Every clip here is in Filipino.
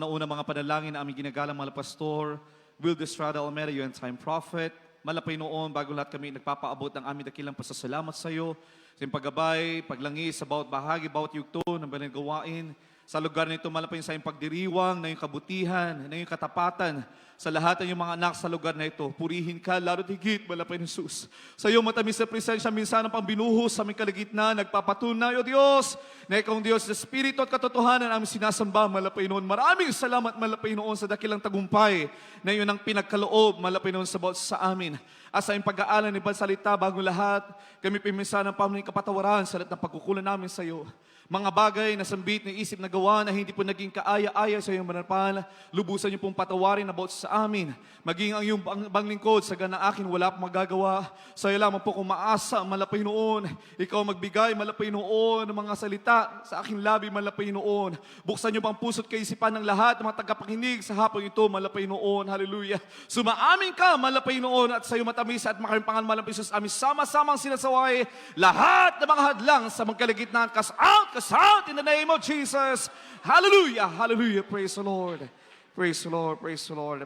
Nauna mga panalangin na aming ginagalang mga pastor, Will Estrada Almeda, UN Time Prophet. Malapay noon, bago lahat kami nagpapaabot ng aming dakilang pasasalamat sa iyo. Sa iyong paggabay, paglangis, sa bawat bahagi, bawat yugto ng banal gawain. Sa lugar na ito, malapay sa iyong pagdiriwang, na iyong kabutihan, na iyong katapatan. Sa lahat ng iyong mga anak sa lugar na ito, purihin ka, lalo't higit, malapay ng Jesus. Sa iyong matamis na presensya, minsan ang pambinuhos sa aming kaligitnaan, nagpapatunay, O Diyos, na ikaw ang Diyos na Espiritu at katotohanan aming sinasamba, malapay noon. Maraming salamat, malapay noon, sa dakilang tagumpay na iyon ang pinagkaloob, malapay noon sa bawat sa amin. At sa iyong pag-aalan ng salita, bago lahat, kami piminsan ng pamaning kapatawaran sa lahat ng pagkukulan namin sa iyo. Mga bagay na sambit ng isip na gawa na hindi po naging kaaya-aya sa iyong manapal, lubusan niyo pong patawarin na bawat sa amin. Maging ang iyong banglingkod sa gana akin, wala pong magagawa. Sa iyo lamang po kung maasa, malapay noon. Ikaw magbigay, malapay noon, ng mga salita sa aking labi, malapay noon. Buksan niyo pang puso't kaisipan ng lahat, ng mga tagapakinig sa hapon ito, malapay noon. Hallelujah. Sumaamin ka, malapay noon, at sa iyo matamis at makarimpangan malapay sa amin. Sama-samang sinasaway lahat ng mga hadlang sa magkaligitnaan. Cast out in the name of Jesus. Hallelujah, hallelujah. Praise the Lord. Praise the Lord, praise the Lord.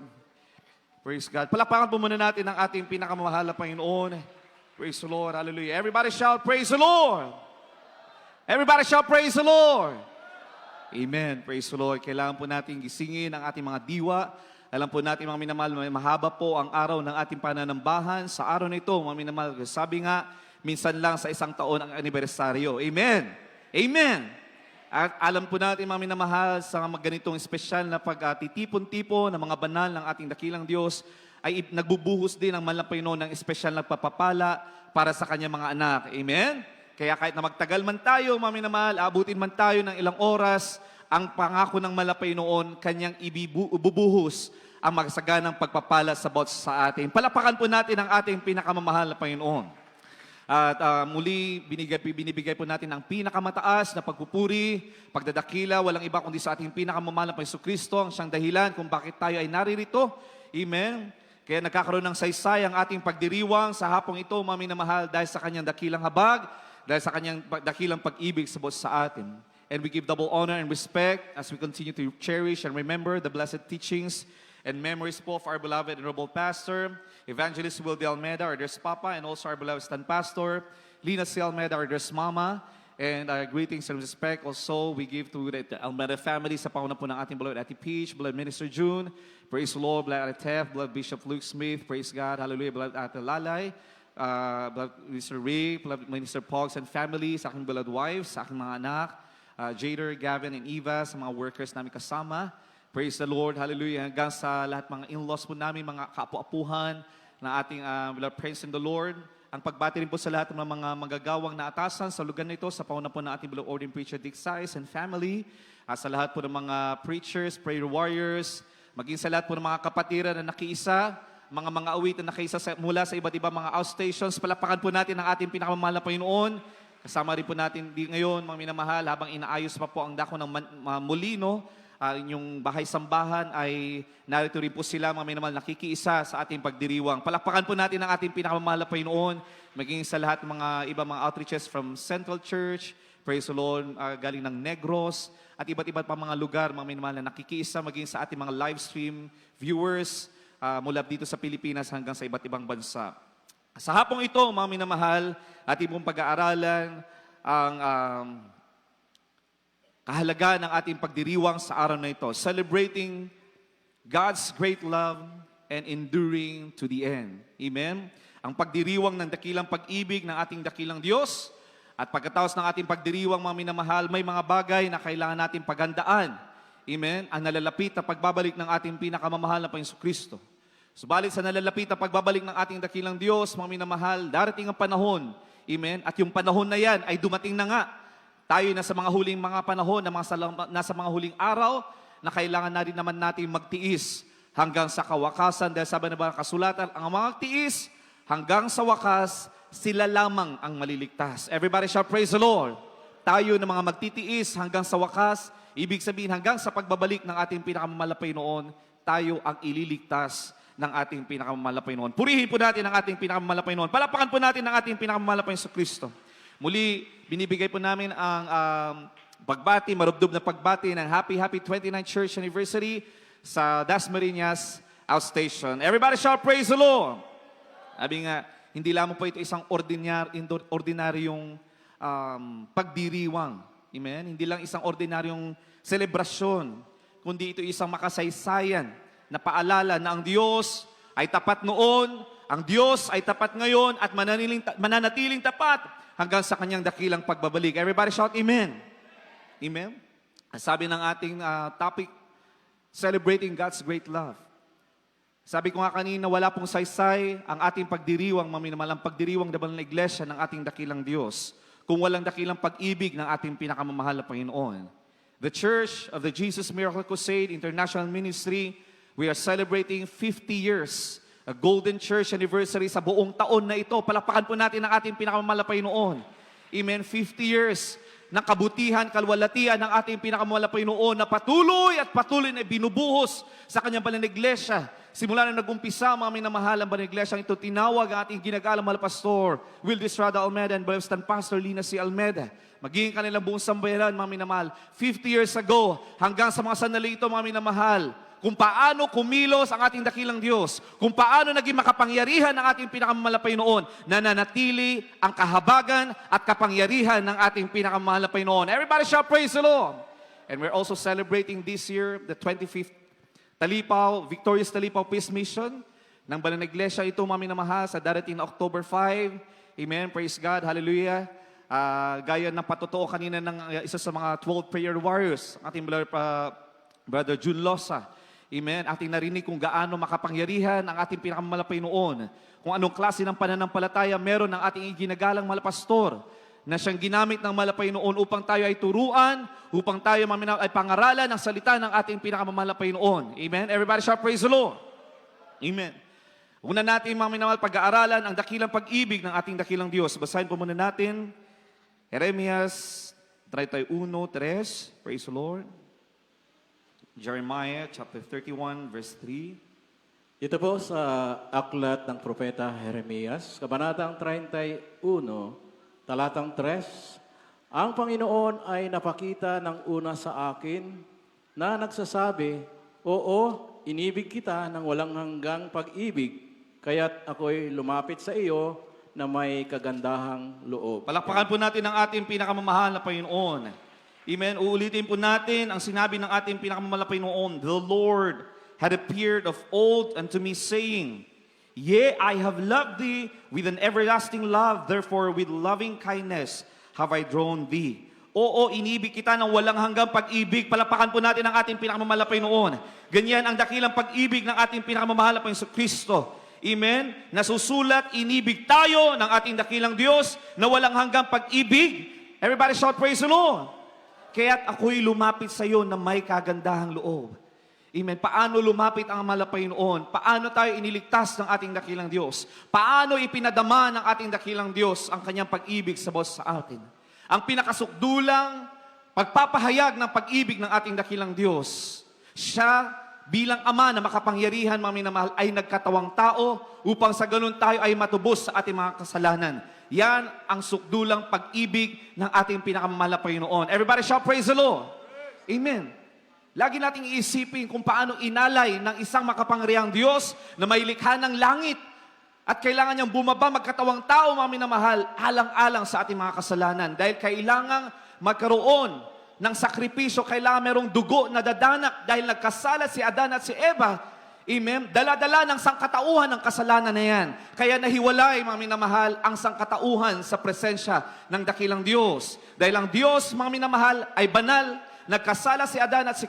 Praise God. Palakpakan po muna natin ang ating pinakamamahal na Panginoon. Praise the Lord, hallelujah. Everybody shout, praise the Lord. Everybody shout, praise the Lord. Amen, praise the Lord. Kailangan po natin gisingin ang ating mga diwa. Alam po natin, mga minamahal, mahaba po ang araw ng ating pananambahan. Sa araw na ito, mga minamahal, sabi nga, minsan lang sa isang taon ang anibersaryo. Amen. Amen. At alam po natin, mga minamahal, sa ganitong espesyal na pagtitipon-tipo ng mga banal ng ating dakilang Diyos, ay nagbubuhos din ang malapay noon ng espesyal na pagpapala para sa kanyang mga anak. Amen? Kaya kahit na magtagal man tayo, mga minamahal, abutin man tayo ng ilang oras, ang pangako ng malapay noon, kanyang ibubuhos ang magsaganang pagpapala sa bawat sa atin. Palapakan po natin ang ating pinakamamahal na Panginoon. At muli, binibigay po natin ang pinakamataas na pagpupuri, pagdadakila, walang iba kundi sa ating pinakamamahal na Jesucristo, ang siyang dahilan kung bakit tayo ay naririto. Amen. Kaya nagkakaroon ng saysay ang ating pagdiriwang sa hapong ito, mga minamahal, dahil sa kanyang dakilang habag, dahil sa kanyang dakilang pag-ibig sa bawat sa atin. And we give double honor and respect as we continue to cherish and remember the blessed teachings and memories po of our beloved and noble pastor, Evangelist Will de Almeda, our dearest Papa, and also our beloved stand pastor, Lina C. Almeda, our dearest Mama, and our greetings and respect also we give to the Almeda family sa pauna po ng ating beloved Ate Peach, beloved Minister June, praise the Lord, beloved Ate Tef, beloved Bishop Luke Smith, praise God, hallelujah, beloved Ate Lalay, beloved Minister Ray, beloved Minister Pogs and family, sa aking beloved wives, sa aking mga anak, Jader, Gavin, and Eva, sa mga workers namin kasama. Praise the Lord, hallelujah. Hanggang sa lahat mga in-laws po namin, mga kaapu-apuhan na ating beloved praise in the Lord. Ang pagbati rin po sa lahat ng mga magagawang na atasan sa lugar nito, sa pauna po ng ating beloved ordained preacher Dick Sais and family, sa lahat po ng mga preachers, prayer warriors, maging sa lahat po ng mga kapatiran na nakiisa, mga awit na nakiisa mula sa iba't ibang mga outstations. Palapakan po natin ang ating pinakamamahal na Panginoon. Kasama rin po natin ngayon, mga minamahal, habang inaayos pa po ang dako ng molino, inyong bahay-sambahan ay narito rin po sila, mga minamahal, nakikiisa sa ating pagdiriwang. Palakpakan po natin ang ating pinakamamahal na Panginoon, maging sa lahat ng mga ibang mga outreaches from Central Church, praise the Lord, galing ng Negros, at iba't iba't pa mga lugar, mga minamahal, na nakikiisa, maging sa ating mga live stream viewers mula dito sa Pilipinas hanggang sa iba't ibang bansa. Sa hapong ito, mga minamahal, ating pong pag-aaralan ang kahalagaan ng ating pagdiriwang sa araw na ito. Celebrating God's great love and enduring to the end. Amen? Ang pagdiriwang ng dakilang pag-ibig ng ating dakilang Diyos. At pagkatapos ng ating pagdiriwang, mga minamahal, may mga bagay na kailangan natin paghandaan. Amen? Ang nalalapit na pagbabalik ng ating pinakamamahal na Panginoon Kristo. Subalit sa nalalapit na pagbabalik ng ating dakilang Diyos, mga minamahal, darating ang panahon. Amen? At yung panahon na yan ay dumating na nga. Tayo na sa mga huling mga panahon, nasa mga huling araw, na kailangan na rin naman natin magtiis hanggang sa kawakasan. Dahil sabi na ba ng kasulatan, ang mga tiis hanggang sa wakas, sila lamang ang maliligtas. Everybody shall praise the Lord. Tayo na mga magtitiis hanggang sa wakas, ibig sabihin hanggang sa pagbabalik ng ating pinakamamalapay noon, tayo ang ililigtas ng ating pinakamamalapay noon. Purihin po natin ang ating pinakamamalapay noon. Palapakan po natin ang ating pinakamamalapay sa Kristo. Muli, binibigay po namin ang pagbati, marubdob na pagbati ng happy 29th Church Anniversary sa Dasmariñas Outstation. Everybody shout, praise the Lord! Sabi nga, hindi lamang po ito isang ordinaryong pagdiriwang. Amen? Hindi lang isang ordinaryong selebrasyon, kundi ito isang makasaysayan na paalala na ang Diyos ay tapat noon, ang Diyos ay tapat ngayon at mananatiling tapat hanggang sa kanyang dakilang pagbabalik. Everybody shout, Amen! Amen? Sabi ng ating topic, celebrating God's great love. Sabi ko nga kanina, wala pong saysay ang ating pagdiriwang, maminamahal, ang pagdiriwang na banal na iglesia ng ating dakilang Diyos, kung walang dakilang pag-ibig ng ating pinakamamahal na Panginoon. The Church of the Jesus Miracle Crusade International Ministry, we are celebrating 50 years, a golden church anniversary sa buong taon na ito. Palakpakan po natin ang ating pinakamamahal na Panginoon. Amen. 50 years ng kabutihan, kalwalatian ng ating pinakamamahal na Panginoon na patuloy na binubuhos sa kanyang banal na iglesia. Simula na nag-umpisa, mga minamahal ang banal na iglesia ito, tinawag ang ating ginagalang mahal pastor, Will Estrada Almeda and Balestan Pastor Lina C. Almeda. Magiging kanilang buong sambayaran, mga minamahal. 50 years ago, hanggang sa mga sandali ito, mga minamahal, kung paano kumilos ang ating dakilang Diyos, kung paano naging makapangyarihan ng ating pinakamamahal na Panginoon, na nanatili ang kahabagan at kapangyarihan ng ating pinakamamahal na Panginoon. Everybody shout, praise the Lord! And we're also celebrating this year, the 25th Victorious Talipaw Peace Mission ng Banal na Iglesia. Ito, mga minamahal, sa darating na October 5. Amen, praise God, hallelujah. Gaya ng patotoo kanina ng isa sa mga 12 prayer warriors, ating Brother June Losa. Amen. Ating narinig kung gaano makapangyarihan ang ating pinakamamahal na Panginoon. Kung anong klase ng pananampalataya meron ng ating iginagalang mahal pastor na siyang ginamit ng mahal na Panginoon upang tayo ay turuan, upang tayo ay pangaralan ng salita ng ating pinakamamahal na Panginoon. Amen. Everybody shout, praise the Lord. Amen. Una natin, mga minamahal, pag-aaralan ang dakilang pag-ibig ng ating dakilang Diyos. Basahin po muna natin Jeremias 31:3. Praise the Lord. Jeremiah chapter 31, verse 3. Ito po sa aklat ng propeta Jeremias, kabanatang 31, talatang 3. Ang Panginoon ay napakita ng una sa akin na nagsasabi, Oo, inibig kita ng walang hanggang pag-ibig, kaya't ako'y lumapit sa iyo na may kagandahang loob. Palakpakan po natin ang ating pinakamamahal na Panginoon. Amen. Uulitin po natin ang sinabi ng ating pinakamamahal na Panginoon. The Lord had appeared of old unto me, saying, Yea, I have loved thee with an everlasting love, therefore with loving kindness have I drawn thee. Oo, inibig kita ng walang hanggang pag-ibig. Palakpakan po natin ang ating pinakamamahal na Panginoon. Ganyan ang dakilang pag-ibig ng ating pinakamamahal na Panginoon Kristo. Amen. Nasusulat, inibig tayo ng ating dakilang Diyos na walang hanggang pag-ibig. Everybody shout, praise the Lord. Kaya't ako'y lumapit sa iyo na may kagandahang loob. Amen. Paano lumapit ang mahal na Panginoon? Paano tayo iniligtas ng ating dakilang Diyos? Paano ipinadama ng ating dakilang Diyos ang kanyang pag-ibig sa bawat sa atin? Ang pinakasukdulang pagpapahayag ng pag-ibig ng ating dakilang Diyos. Siya bilang Ama na makapangyarihan, mga minamahal, ay nagkatawang tao upang sa ganun tayo ay matubos sa ating mga kasalanan. Yan ang sukdulang pag-ibig ng ating pinakamamahal na Panginoon. Everybody shout, praise the Lord. Amen. Lagi nating iisipin kung paano inalay ng isang makapangyarihang Diyos na may likha ng langit at kailangan niyang bumaba magkatawang tao, mga minamahal, alang-alang sa ating mga kasalanan. Dahil kailangang magkaroon ng sakripisyo, kailangan merong dugo na dadanak dahil nagkasala si Adan at si Eva. Amen? Dala-dala ng sangkatauhan ng kasalanan na yan. Kaya nahiwalay, mga minamahal, ang sangkatauhan sa presensya ng dakilang Diyos. Dahil ang Diyos, mga minamahal, ay banal. Nagkasala si Adan at si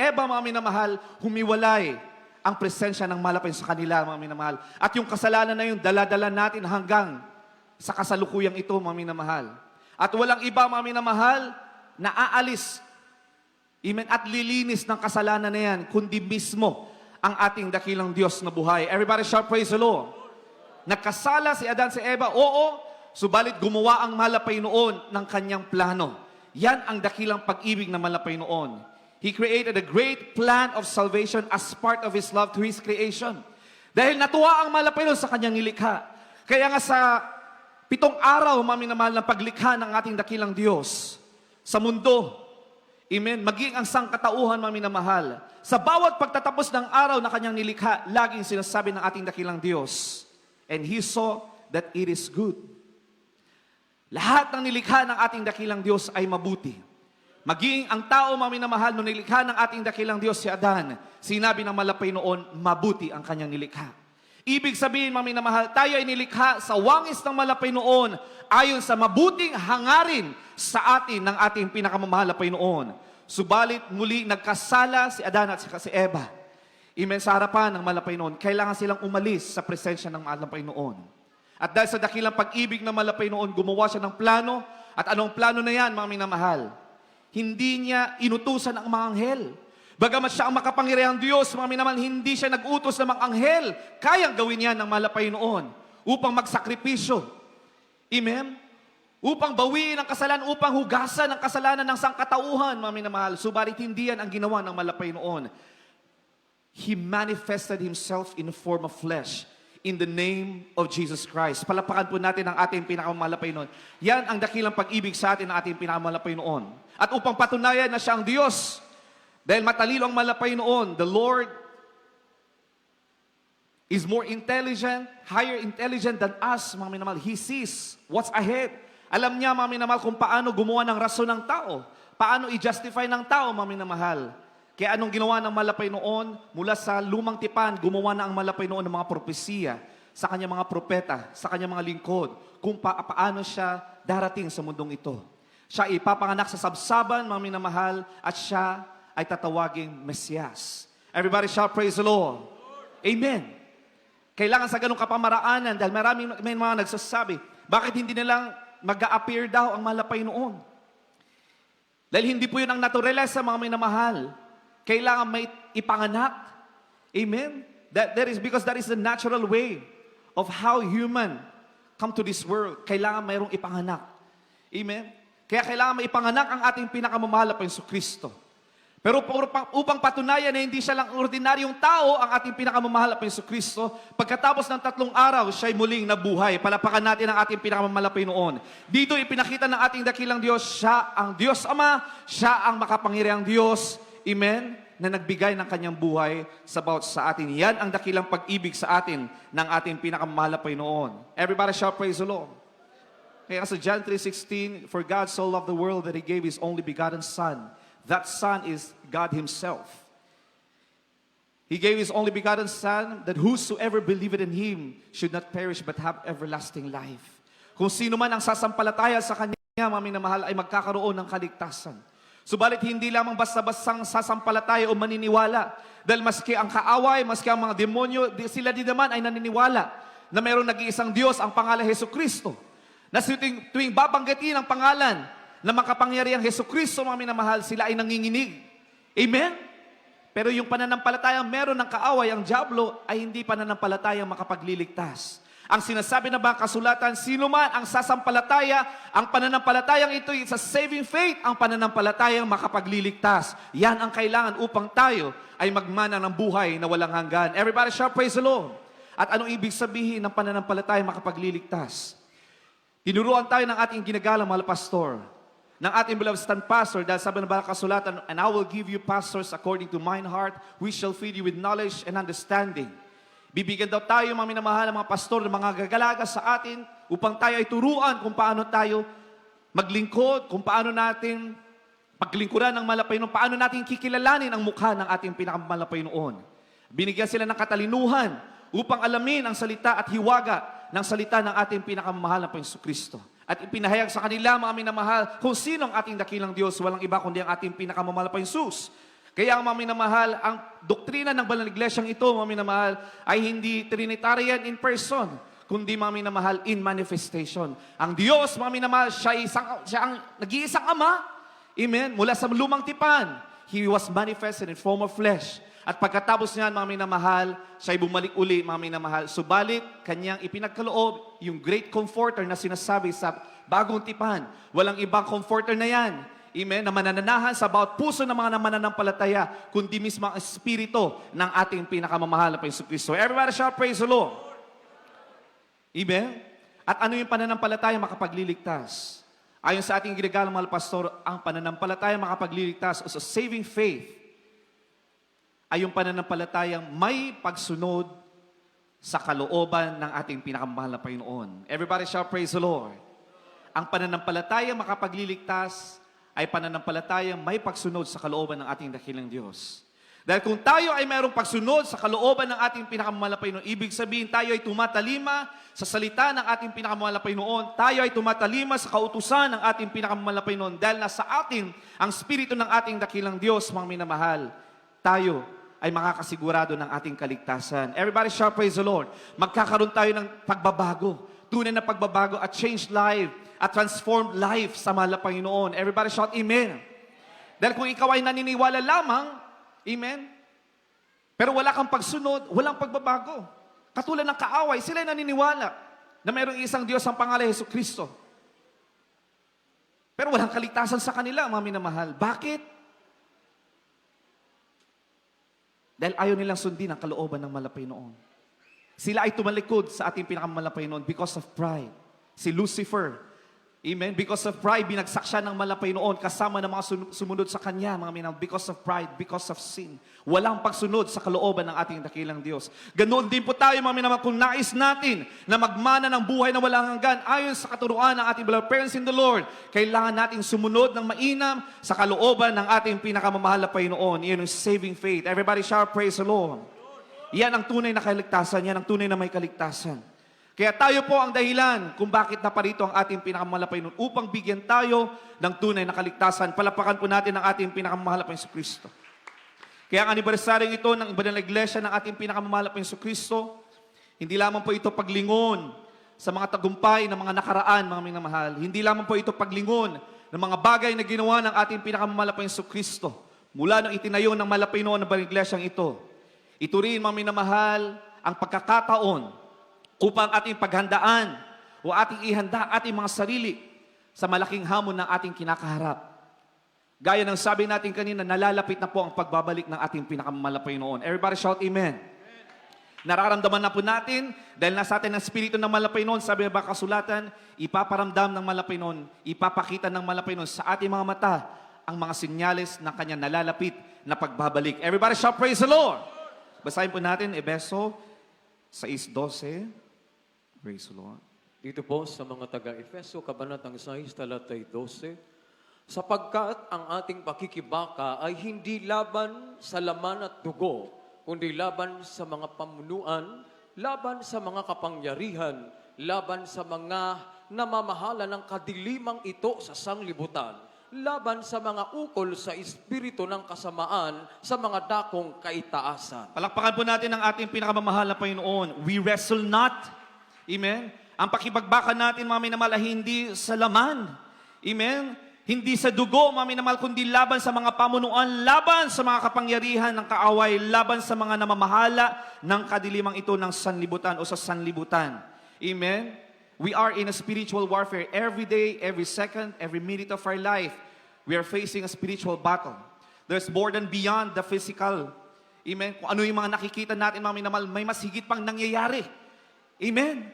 Eva, mga minamahal, humiwalay ang presensya ng malapay sa kanila, mga minamahal. At yung kasalanan na yun, dala-dala natin hanggang sa kasalukuyang ito, mga minamahal. At walang iba, mga minamahal, na aalis, amen, at lilinis ng kasalanan na yan, kundi mismo ang ating dakilang Diyos na buhay. Everybody shout, praise the Lord. Nagkasala si Adan, si Eva, oo, subalit gumawa ang mahal na Panginoon ng kanyang plano. Yan ang dakilang pag-ibig ng mahal na Panginoon. He created a great plan of salvation as part of His love to His creation. Dahil natuwa ang mahal na Panginoon sa kanyang nilikha. Kaya nga sa 7 araw, mga minamahal, na paglikha ng ating dakilang Diyos, sa mundo. Amen. Maging ang sangkatauhan, mga minamahal. Sa bawat pagtatapos ng araw na kanyang nilikha, laging sinasabi ng ating dakilang Diyos, and He saw that it is good. Lahat ng nilikha ng ating dakilang Diyos ay mabuti. Maging ang tao, mga minamahal, nung nilikha ng ating dakilang Diyos si Adan, sinabi ng malapay noon, mabuti ang kanyang nilikha. Ibig sabihin, mga minamahal, tayo ay nilikha sa wangis ng malapay noon ayon sa mabuting hangarin sa atin ng ating pinakamamahal na Panginoon. Subalit muli nagkasala si Adan at si Eva. Amen, sa harapan ng malapay noon, kailangan silang umalis sa presensya ng malapay noon. At dahil sa dakilang pag-ibig ng malapay noon, gumawa siya ng plano. At anong plano na yan, mga minamahal? Hindi niya inutusan ang mga anghel. Bagamat siya ang makapangyarihang Diyos, mga minamahal, hindi siya nag-utos ng mga anghel. Kayang gawin yan ng malapay noon upang magsakripisyo. Amen? Upang bawiin ang kasalanan, upang hugasan ang kasalanan ng sangkatauhan, mga minamahal. Subalit hindi yan ang ginawa ng malapay noon. He manifested Himself in the form of flesh in the name of Jesus Christ. Palapakan po natin ang ating pinakamalapay noon. Yan ang dakilang pag-ibig sa atin ng ating pinakamalapay noon. At upang patunayan na siya ang Diyos, dahil matalino ang malapay noon, the Lord is more intelligent, higher intelligent than us, mga minamahal. He sees what's ahead. Alam niya, mga minamahal, kung paano gumawa ng rason ng tao. Paano i-justify ng tao, mga minamahal. Kaya anong ginawa ng malapay noon? Mula sa lumang tipan, gumawa na ang malapay noon ng mga propesiya sa kanyang mga propeta, sa kanyang mga lingkod, kung paano siya darating sa mundong ito. Siya ipapanganak sa sabsaban, mga minamahal, at siya ay tatawaging Mesiyas. Everybody shout, praise the Lord. Amen. Kailangan sa ganong kapamaraanan, dahil may mga nagsasabi, bakit hindi nilang mag-a-appear daw ang malapay noon? Dahil hindi po yun ang naturalesa, mga minamahal. Kailangan may ipanganak. Amen? That is because that is the natural way of how human come to this world. Kailangan mayroong ipanganak. Amen? Kaya kailangan may ipanganak ang ating pinakamamahal na Jesucristo. Pero upang patunayan na hindi siya lang ordinaryong tao, ang ating pinakamamahal na Jesucristo, pagkatapos ng 3 araw, siya'y muling nabuhay. Palapakan natin ang ating pinakamamahal na noon. Dito ipinakita ng ating dakilang Diyos, siya ang Diyos Ama, siya ang makapangyarihang Diyos, amen, na nagbigay ng kanyang buhay sa bawat sa atin. Yan ang dakilang pag-ibig sa atin ng ating pinakamamahal na noon. Everybody shout, praise the Lord. Kaya sa John 3:16, for God so loved the world that He gave His only begotten Son. That Son is God Himself. He gave His only begotten Son that whosoever believeth in Him should not perish but have everlasting life. Kung sino man ang sasampalataya sa Kanya, mga minamahal, ay magkakaroon ng kaligtasan. Subalit hindi lamang basta-bastang sasampalataya o maniniwala. Dahil maski ang kaaway, maski ang mga demonyo, sila din naman ay naniniwala na mayroong nag-iisang Diyos, ang pangalan Jesucristo. Na tuwing babanggitin ang pangalan na makapangyarihang Jesucristo, mga minamahal, sila ay nanginginig. Amen? Pero yung pananampalatayang meron ng kaaway, ang diablo, ay hindi pananampalatayang makapagliligtas. Ang sinasabi na ba kasulatan, sino man ang sasampalataya, ang pananampalatayang ito is a saving faith, ang pananampalatayang makapagliligtas. Yan ang kailangan upang tayo ay magmana ng buhay na walang hanggan. Everybody shout, praise the Lord. At anong ibig sabihin ng pananampalatayang makapagliligtas? Tinuruan tayo ng ating ginagalang mga pastor, ng ating beloved stand pastor, dahil sabi ng banal kasulatan, and I will give you pastors according to mine heart, we shall feed you with knowledge and understanding. Bibigyan daw tayo, mga minamahal, mga pastor, ng mga gagalaga sa atin, upang tayo ay turuan kung paano tayo maglingkod, kung paano natin paglingkuran ng malapay noon, paano natin kikilalanin ang mukha ng ating pinakamalapay noon. Binigyan sila ng katalinuhan upang alamin ang salita at hiwaga ng salita ng ating pinakamamahal na Jesucristo. At ipinahayag sa kanila, mga minamahal, kung sino ang ating dakilang Diyos, walang iba kundi ang ating pinakamamahal na Jesus. Kaya mga minamahal, ang doktrina ng banal na iglesyang ito, mga minamahal, ay hindi Trinitarian in person, kundi mga minamahal in manifestation. Ang Diyos, mga minamahal, siya ang nag-iisang Ama. Amen? Mula sa lumang tipan, He was manifested in form of flesh. At pagkatapos niyan, mga minamahal, siya'y bumalik uli, mga minamahal. Subalit, kanyang ipinagkaloob yung great comforter na sinasabi sa bagong tipan. Walang ibang comforter na yan. Amen? Na manananahan sa bawat puso ng mga mananampalataya, kundi mismo ang espiritu ng ating pinakamamahal na Jesucristo. Everybody shout, praise the Lord. Amen? At ano yung pananampalataya makapagliligtas? Ayon sa ating ginagalang mahal pastor, ang pananampalataya makapagliligtas o sa saving faith ay yung pananampalatayang may pagsunod sa kalooban ng ating pinakamahal na Panginoon. Everybody shout, praise the Lord. Ang pananampalatayang makapagliligtas ay pananampalatayang may pagsunod sa kalooban ng ating dakilang Diyos. Dahil kung tayo ay mayroong pagsunod sa kalooban ng ating pinakamahal na Panginoon, ibig sabihin tayo ay tumatalima sa salita ng ating pinakamahal na Panginoon, tayo ay tumatalima sa kautusan ng ating pinakamahal na Panginoon, dahil nasa atin ang Espiritu ng ating dakilang Diyos, mga minamahal, tayo ay makakasigurado ng ating kaligtasan. Everybody shout, praise the Lord. Magkakaroon tayo ng pagbabago, tunay na pagbabago at changed life, at transformed life sa mahal na Panginoon. Everybody shout, Amen. Dahil kung ikaw ay naniniwala lamang, Amen, pero wala kang pagsunod, walang pagbabago. Katulad ng kaaway, sila ay naniniwala na mayroong isang Diyos ang pangalan Hesus Kristo. Pero walang kaligtasan sa kanila, mga minamahal. Bakit? Dahil ayaw nilang sundin ang kalooban ng malapay noon. Sila ay tumalikod sa ating pinakamalapay noon because of pride. Si Lucifer, amen, because of pride, binagsak siya ng malapay noon kasama ng mga sumunod sa kanya, mga minamahal, because of pride, because of sin. Walang pagsunod sa kalooban ng ating dakilang Diyos. Ganoon din po tayo, mga minamahal, kung nais natin na magmana ng buhay na walang hanggan, ayon sa katuruan ng ating beloved parents in the Lord, kailangan natin sumunod ng mainam sa kalooban ng ating pinakamamahal na Panginoon. Iyon ang saving faith. Everybody shout, praise the Lord. Yan ang tunay na kaligtasan, yan ang tunay na may kaligtasan. Kaya tayo po ang dahilan kung bakit naparito ang ating pinakamahal na Panginoon upang bigyan tayo ng tunay na kaligtasan. Palapakan po natin ang ating pinakamahal na Panginoon Kristo. Kaya ang anibersaryong ito ng iba na iglesia ng ating pinakamamahal na Panginoon Kristo, hindi lamang po ito paglingon sa mga tagumpay ng mga nakaraan, mga minamahal. Hindi lamang po ito paglingon ng mga bagay na ginawa ng ating pinakamamahal na Panginoon Kristo mula nung itinayo ng malapay noon ng iglesyang ito. Ito rin, mga minamahal, ang pagkakataon upang ating paghandaan o ating ihanda ating mga sarili sa malaking hamon ng ating kinakaharap. Gaya ng sabi natin kanina, nalalapit na po ang pagbabalik ng ating pinakamalapay noon. Everybody shout, Amen. Nararamdaman na po natin, dahil nasa atin ang Espiritu ng malapay noon, sabi ng kasulatan, ipaparamdam ng malapay noon, ipapakita ng malapay noon sa ating mga mata ang mga sinyales ng kanyang nalalapit na pagbabalik. Everybody shout, praise the Lord. Basahin po natin, Efeso 6:12. Praise the Lord. Dito po sa mga taga-Efeso, Kabanatang 6, talatay 12, sapagkat ang ating pakikibaka ay hindi laban sa laman at dugo, kundi laban sa mga pamunuan, laban sa mga kapangyarihan, laban sa mga namamahala ng kadilimang ito sa sanglibutan, laban sa mga ukol sa espiritu ng kasamaan sa mga dakong kaitaasan. Palakpakan po natin ang ating pinakamamahal na Panginoon. We wrestle not. Amen? Ang pakibagbakan natin, mga minamahal, ay hindi sa laman. Amen? Hindi sa dugo, mga minamahal, kundi laban sa mga pamunuan, laban sa mga kapangyarihan ng kaaway, laban sa mga namamahala ng kadilimang ito ng sanlibutan o sa sanlibutan. Amen? We are in a spiritual warfare every day, every second, every minute of our life. We are facing a spiritual battle. There's more than beyond the physical. Amen? Kung ano yung mga nakikita natin, mga minamahal, may mas higit pang nangyayari. Amen?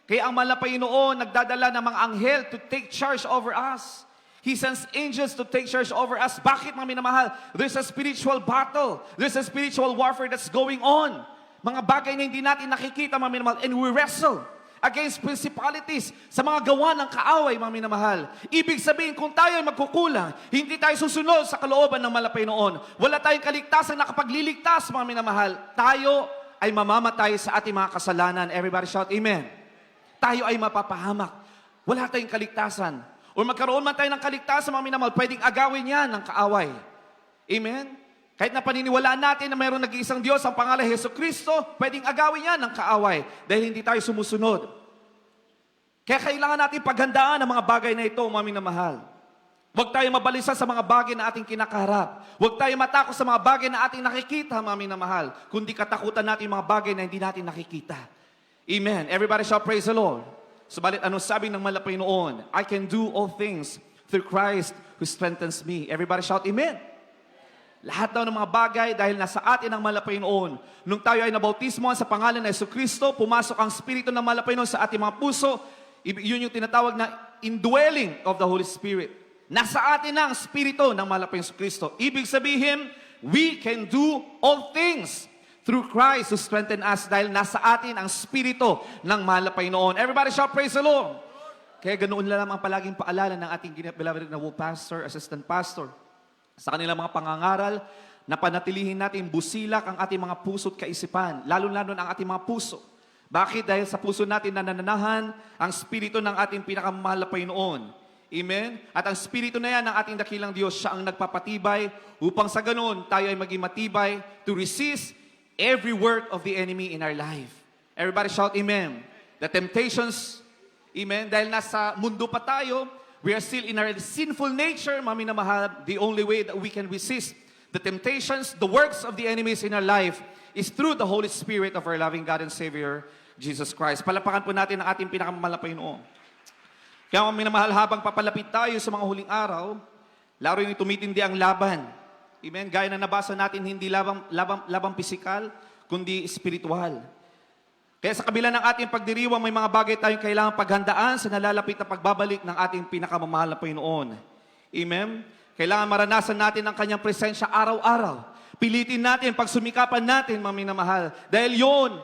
Kaya ang mahal na Panginoon nagdadala ng mga anghel to take charge over us. He sends angels to take charge over us. Bakit, mga minamahal? There's a spiritual battle. There's a spiritual warfare that's going on. Mga bagay na hindi natin nakikita, mga minamahal. And we wrestle against principalities sa mga gawa ng kaaway, mga minamahal. Ibig sabihin, kung tayo ay magkukulang, hindi tayo susunod sa kalooban ng malapay noon. Wala tayong kaligtasan na kapagliligtas, mga minamahal. Tayo ay mamamatay sa ating mga kasalanan. Everybody shout, Amen. Tayo ay mapapahamak. Wala tayong kaligtasan. O magkaroon man tayo ng kaligtasan, mga minamahal, pwedeng agawin yan ng kaaway. Amen? Kahit na paniniwalaan natin na mayroong nag-iisang Diyos, ang pangalan Hesus Kristo, pwedeng agawin yan ng kaaway dahil hindi tayo sumusunod. Kaya kailangan natin paghandaan ang mga bagay na ito, mga minamahal. Huwag tayo mabalisa sa mga bagay na ating kinakaharap. Huwag tayo matakot sa mga bagay na ating nakikita, mga minamahal. Kundi katakutan natin yung mga bagay na hindi natin nakikita. Amen. Everybody shall praise the Lord. Subalit, ano sabi ng malapay noon? I can do all things through Christ who strengthens me. Everybody shout, Amen. Lahat daw ng mga bagay dahil nasa atin ang malapay noon. Nung tayo ay nabautismoan sa pangalan ng Jesucristo, pumasok ang Espiritu ng malapay noon sa ating mga puso. Yun yung tinatawag na indwelling of the Holy Spirit. Nasa atin na ang Espiritu ng mahal na Panginoong Kristo. Ibig sabihin, we can do all things through Christ who strengthen us dahil nasa atin ang Espiritu ng mahal na Panginoon. Everybody shout, praise the Lord! Kaya ganoon lang ang palaging paalala ng ating beloved na pastor, assistant pastor, sa kanilang mga pangangaral, na panatilihin natin busilak ang ating mga puso at kaisipan, lalo-lalo ang ating mga puso. Bakit? Dahil sa puso natin nananahan ang Espiritu ng ating pinakamamahal na Panginoon. Amen? At ang Espiritu na yan ng ating dakilang Diyos, siya ang nagpapatibay upang sa ganun tayo ay maging matibay to resist every work of the enemy in our life. Everybody shout Amen. The temptations, Amen, dahil nasa mundo pa tayo, we are still in our sinful nature, mami na mahal, the only way that we can resist the temptations, the works of the enemies in our life is through the Holy Spirit of our loving God and Savior, Jesus Christ. Palapakan po natin ang ating pinakamamahal na Panginoon. Kaya mga minamahal, habang papalapit tayo sa mga huling araw, laro yung tumitindi ang laban. Amen? Gaya na nabasa natin, hindi labang pisikal, kundi espiritual. Kaya sa kabila ng ating pagdiriwang, may mga bagay tayong kailangang paghandaan sa nalalapit na pagbabalik ng ating pinakamamahal na Panginoon. Amen? Kailangan maranasan natin ang kanyang presensya araw-araw. Pilitin natin, pagsumikapan natin, mga minamahal. Dahil yon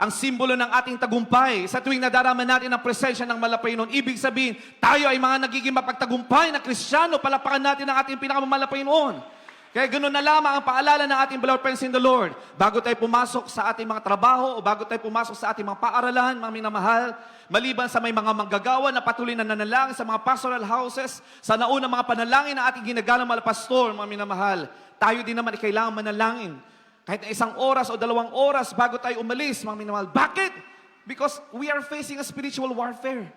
ang simbolo ng ating tagumpay. Sa tuwing nadarama natin ang presensya ng malapay noon, ibig sabihin, tayo ay mga nagiging mapagtagumpay na Kristiyano, palapakan natin ang ating pinakamalapay noon. Kaya ganoon na lamang ang paalala ng ating beloved friends in the Lord. Bago tayo pumasok sa ating mga trabaho o bago tayo pumasok sa ating mga paaralan, mga minamahal, maliban sa may mga manggagawa na patuloy na nanalangin sa mga pastoral houses, sa naunang mga panalangin na ating ginagalang mga pastor, mga minamahal, tayo din naman ay kailangan manalangin. Kahit na 1 oras o 2 oras bago tayo umalis, mga minamahal. Bakit? Because we are facing a spiritual warfare.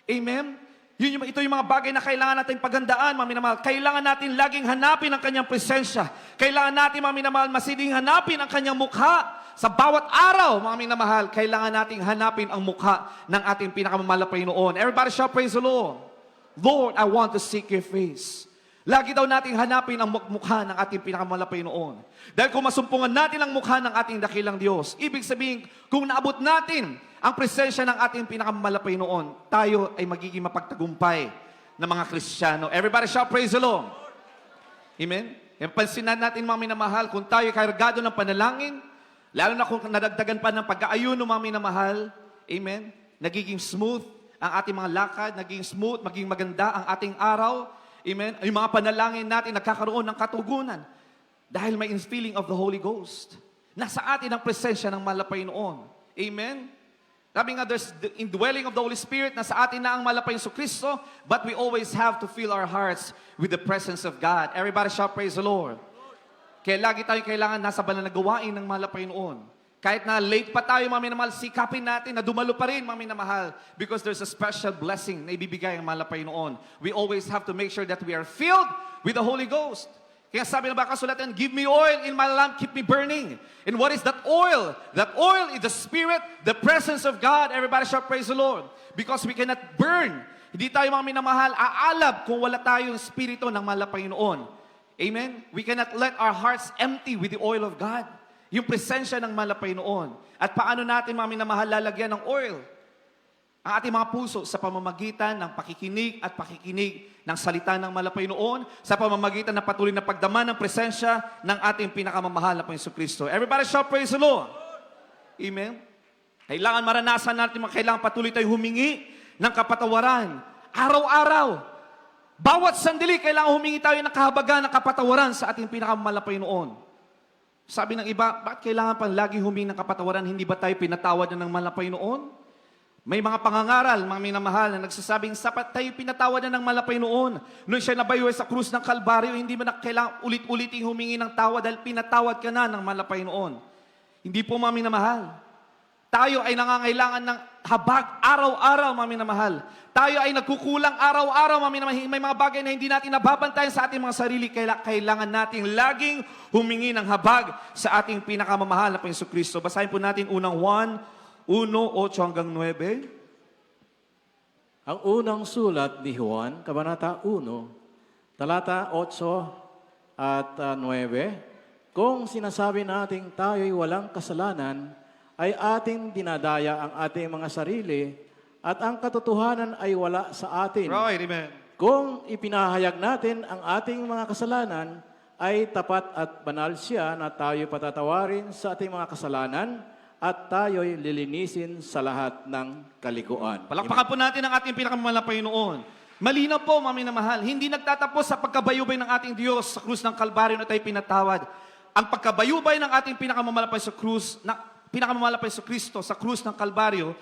Amen? Ito yung mga bagay na kailangan natin paghandaan, mga minamahal. Kailangan natin laging hanapin ang kanyang presensya. Kailangan natin, mga minamahal, masiding hanapin ang kanyang mukha. Sa bawat araw, mga minamahal, kailangan nating hanapin ang mukha ng ating pinakamamahal na Panginoon. Everybody shout, praise the Lord. Lord, I want to seek your face. Lagi daw nating hanapin ang mukha ng ating pinakamamahal na Panginoon. Dahil kung masumpungan natin ang mukha ng ating dakilang Diyos, ibig sabihin, kung naabot natin ang presensya ng ating pinakamamahal na Panginoon, tayo ay magiging mapagtagumpay na mga Kristiyano. Everybody shout, praise the Lord. Amen? Pansinan natin, mga minamahal, kung tayo ay kargado ng panalangin, lalo na kung nadagdagan pa ng pag-aayuno, mga minamahal, amen, nagiging smooth ang ating mga lakad, nagiging smooth, maging maganda ang ating araw, amen, yung mga panalangin natin nagkakaroon ng katugunan dahil may infilling of the Holy Ghost. Nasa atin ang presensya ng malapay noon. Amen? Sabi nga, there's the indwelling of the Holy Spirit, nasa atin na ang malapay Yesu Kristo, but we always have to fill our hearts with the presence of God. Everybody shout, praise the Lord. Kaya lagi tayong kailangan nasa banal na gawain ng malapay noon. Kahit na late pa tayo, mga minamahal, sikapin natin na dumalo pa rin, mga minamahal, because there's a special blessing na ibibigay ang malapay noon. We always have to make sure that we are filled with the Holy Ghost. Kaya sabi na ba kasulatan, give me oil in my lamp, keep me burning. And what is that oil? That oil is the Spirit, the presence of God. Everybody shout, praise the Lord. Because we cannot burn. Hindi tayo, mga minamahal, aalab kung wala tayong Espiritu ng malapay noon. Amen? We cannot let our hearts empty with the oil of God. Yung presensya ng malapay noon. At paano natin, mga minamahal, lalagyan ng oil? Ang ating mga puso sa pamamagitan ng pakikinig at pakikinig ng salita ng malapay noon, sa pamamagitan ng patuloy na pagdama ng presensya ng ating pinakamamahal na Panginoon Kristo. Everybody shout, praise the Lord. Amen? Kailangan maranasan natin, kailangan patuloy tayo humingi ng kapatawaran. Araw-araw. Bawat sandali, kailangan humingi tayo ng kahabagan ng kapatawaran sa ating pinakamamahal na Panginoon. Sabi ng iba, bakit kailangan pang lagi humingi ng kapatawaran? Hindi ba tayo pinatawad na ng malapay noon? May mga pangangaral, mga minamahal, na nagsasabing, sapat tayo pinatawad na ng malapay noon. Noon siya nabayuhay sa krus ng Kalbaryo, hindi mo na kailangan ulit-uliting humingi ng tawad dahil pinatawad ka na ng malapay noon. Hindi po, mga minamahal. Tayo ay nangangailangan ng habag araw-araw, mga minamahal. Tayo ay nagkukulang araw-araw, mga minamahal. May mga bagay na hindi natin nababantayan sa ating mga sarili. Kailangan nating laging humingi ng habag sa ating pinakamamahal na Panginoon Kristo. Basahin po natin unang 1:8 hanggang 9. Ang unang sulat ni Juan, Kabanata 1, talata 8 at 9, kung sinasabi nating tayo'y walang kasalanan, ay ating dinadaya ang ating mga sarili at ang katotohanan ay wala sa atin. Right, amen. Kung ipinahayag natin ang ating mga kasalanan, ay tapat at banal siya na tayo patatawarin sa ating mga kasalanan at tayo'y lilinisin sa lahat ng kalikuan. Palakpakan po natin ang ating pinakamamahal na Panginoon. Malinaw po, mami na mahal, hindi nagtatapos sa pagkabayubay ng ating Diyos sa krus ng Kalbaryo na tayo pinatawad. Ang pagkabayubay ng ating pinakamamalapay sa krus, pinakamamalapay sa Kristo sa krus ng Kalbaryo,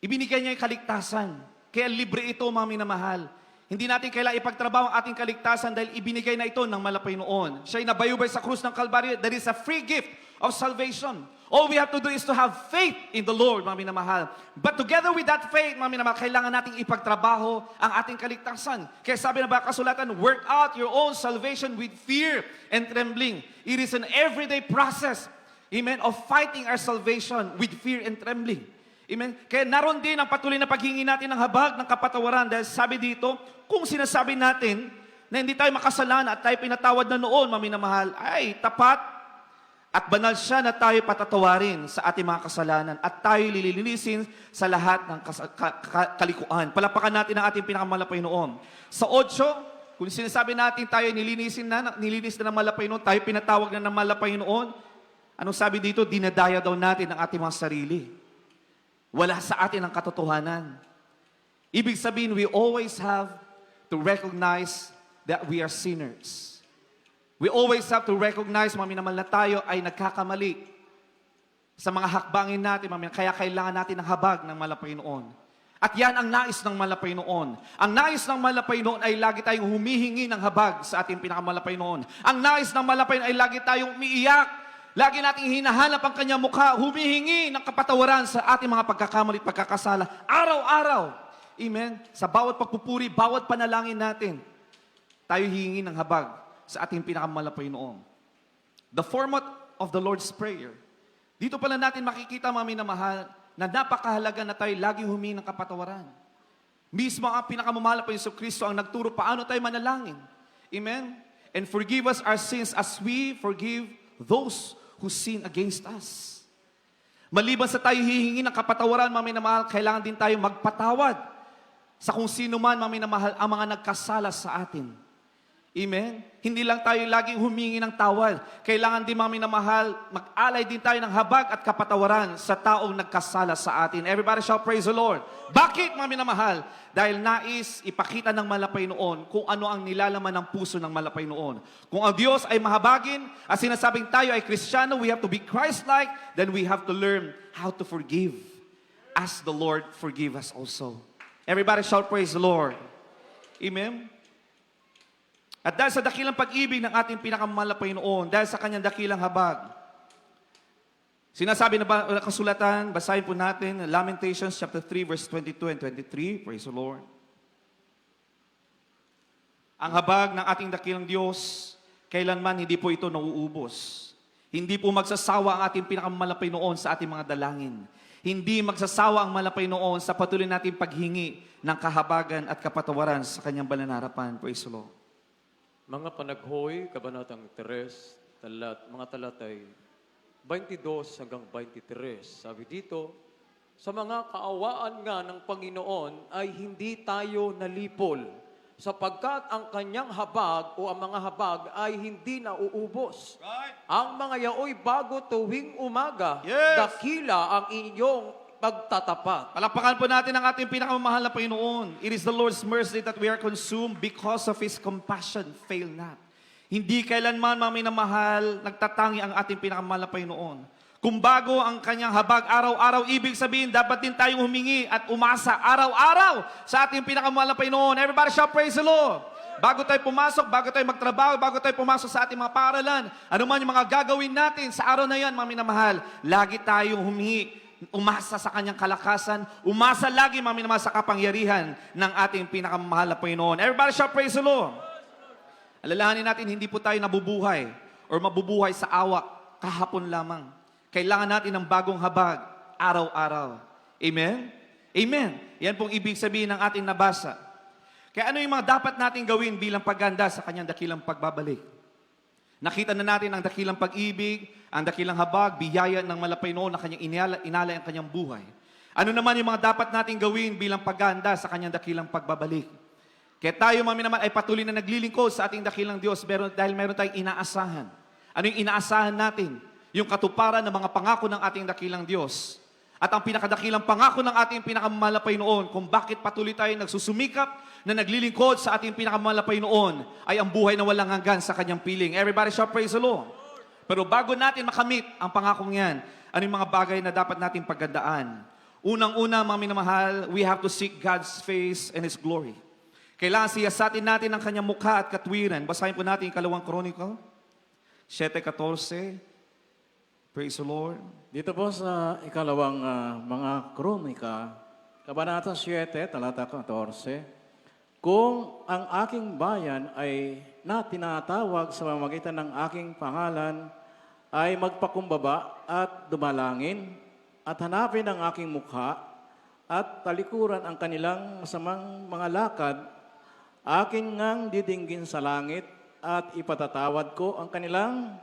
ibinigay niya yung kaligtasan. Kaya libre ito, mami na mahal. Hindi natin kailangan ipagtrabaho ang ating kaligtasan dahil ibinigay na ito ng malapay noon. Siya'y nabayubay sa krus ng Kalbaryo. That is a free gift of salvation. All we have to do is to have faith in the Lord, mami na mahal. But together with that faith, mami na mahal, kailangan nating ipagtrabaho ang ating kaligtasan. Kaya sabi na ba kasulatan, work out your own salvation with fear and trembling. It is an everyday process, amen, of fighting our salvation with fear and trembling. Amen? Kaya naroon din ang patuloy na paghingi natin ng habag ng kapatawaran dahil sabi dito, kung sinasabi natin na hindi tayo makasalanan at tayo pinatawad na noon, mami na mahal, ay tapat at banal siya na tayo patatawarin sa ating mga kasalanan at tayo lilinisin sa lahat ng kalikuan. Palapakan natin ang ating pinakamalapay noon. Sa 8, kung sinasabi natin tayo nilinis na ng malapay noon, tayo pinatawag na ng malapay noon, anong sabi dito? Dinadaya daw natin ang ating mga sarili. Wala sa atin ang katotohanan. Ibig sabihin, we always have to recognize that we are sinners. We always have to recognize, mami naman na tayo ay nagkakamali sa mga hakbangin natin, mami. Kaya kailangan natin ng habag ng malapay noon. At yan ang nais ng malapay noon. Ang nais ng malapay noon ay lagi tayong humihingi ng habag sa ating pinakamalapay noon. Ang nais ng malapay noon ay lagi tayong umiiyak. Lagi nating hinahanap ang kanyang mukha, humihingi ng kapatawaran sa ating mga pagkakamali at pagkakasala. Araw-araw. Amen? Sa bawat pagpupuri, bawat panalangin natin, tayo hihingi ng habag sa ating pinakamalapay noon. The format of the Lord's Prayer. Dito pala natin makikita, mami na mahal, na napakahalaga na tayo laging humingi ng kapatawaran. Mismo ang pinakamamahal pa Yesu Kristo ang nagturo paano tayo manalangin. Amen? And forgive us our sins as we forgive those who sin against us. Maliban sa tayo hihingi ng kapatawaran, mami na mahal, kailangan din tayo magpatawad sa kung sino man, mami na mahal, ang mga nagkasala sa atin. Amen? Hindi lang tayo laging humingi ng tawad. Kailangan din, mami na mahal, mag-alay din tayo ng habag at kapatawaran sa taong nagkasala sa atin. Everybody shall praise the Lord. Bakit, mami na mahal? Dahil nais ipakita ng malapay noon kung ano ang nilalaman ng puso ng malapay noon. Kung ang Diyos ay mahabagin at sinasabing tayo ay Kristiyano, we have to be Christ-like, then we have to learn how to forgive as the Lord forgive us also. Everybody shall praise the Lord. Amen? At dahil sa dakilang pag-ibig ng ating pinakamalapay noon, dahil sa kanyang dakilang habag, sinasabi na kasulatan, basahin po natin, Lamentations chapter 3, verse 22 and 23. Praise the Lord. Ang habag ng ating dakilang Diyos, kailanman hindi po ito nauubos. Hindi po magsasawa ang ating pinakamalapay noon sa ating mga dalangin. Hindi magsasawa ang malapay noon sa patuloy nating paghingi ng kahabagan at kapatawaran sa kanyang banal na harapan. Praise the Lord. Mga panaghoy, kabanatang 3, mga talatay 22 hanggang 23. Sabi dito, sa mga kaawaan nga ng Panginoon ay hindi tayo nalipol, sapagkat ang kanyang habag o ang mga habag ay hindi nauubos. Right. Ang mga yaoy bago tuwing umaga, Yes. dakila ang inyong pagtatapat. Palakpakan po natin ang ating pinakamamahal na Panginoon. It is the Lord's mercy that we are consumed because of His compassion fail not. Hindi kailanman, mami na mahal, nagtatangi ang ating pinakamamahal na Panginoon. Kung bago ang kanyang habag araw-araw, ibig sabihin, dapat din tayong humingi at umasa araw-araw sa ating pinakamamahal na Panginoon. Everybody shall praise the Lord. Bago tayo pumasok, bago tayo magtrabaho, bago tayo pumasok sa ating mga paaralan, ano man yung mga gagawin natin sa araw na yan, mami na mahal, lagi tayong humingi, umasa sa kanyang kalakasan, umasa lagi, mami naman, sa kapangyarihan ng ating pinakamahal na Panginoon. Everybody shall praise the Lord. Alalahanin natin, hindi po tayo nabubuhay or mabubuhay sa awa kahapon lamang. Kailangan natin ng bagong habag araw-araw. Amen? Amen. Yan pong ibig sabihin ng ating nabasa. Kaya ano yung mga dapat natin gawin bilang pagganda sa kanyang dakilang pagbabalik? Nakita na natin ang dakilang pag-ibig, ang dakilang habag, biyaya ng malapay noon na kanyang inalay ang kanyang buhay. Ano naman yung mga dapat nating gawin bilang paghahanda sa kanyang dakilang pagbabalik? Kaya tayo, mga minamahal, ay patuloy na naglilingkod sa ating dakilang Diyos dahil meron tayong inaasahan. Ano yung inaasahan natin? Yung katuparan ng mga pangako ng ating dakilang Diyos. At ang pinakadakilang pangako ng ating pinakamamahal na Panginoon, kung bakit patuloy tayo nagsusumikap na naglilingkod sa ating pinakamamahal na Panginoon, ay ang buhay na walang hanggan sa kanyang piling. Everybody shall praise the Lord. Pero bago natin makamit ang pangakong yan, ano yung mga bagay na dapat natin paghandaan? Unang-una, mga minamahal, we have to seek God's face and His glory. Kailangan siyasatin natin ang kanyang mukha at katwiran. Basahin po natin yung 2 Chronicle, 7:14. Praise the Lord. Dito po sa ikalawang mga kronika, Kabanata 7, talata 14, kung ang aking bayan ay tinatawag sa pamamagitan ng aking pangalan, ay magpakumbaba at dumalangin, at hanapin ang aking mukha, at talikuran ang kanilang masamang mga lakad, akin ngang didinggin sa langit, at ipatatawad ko ang kanilang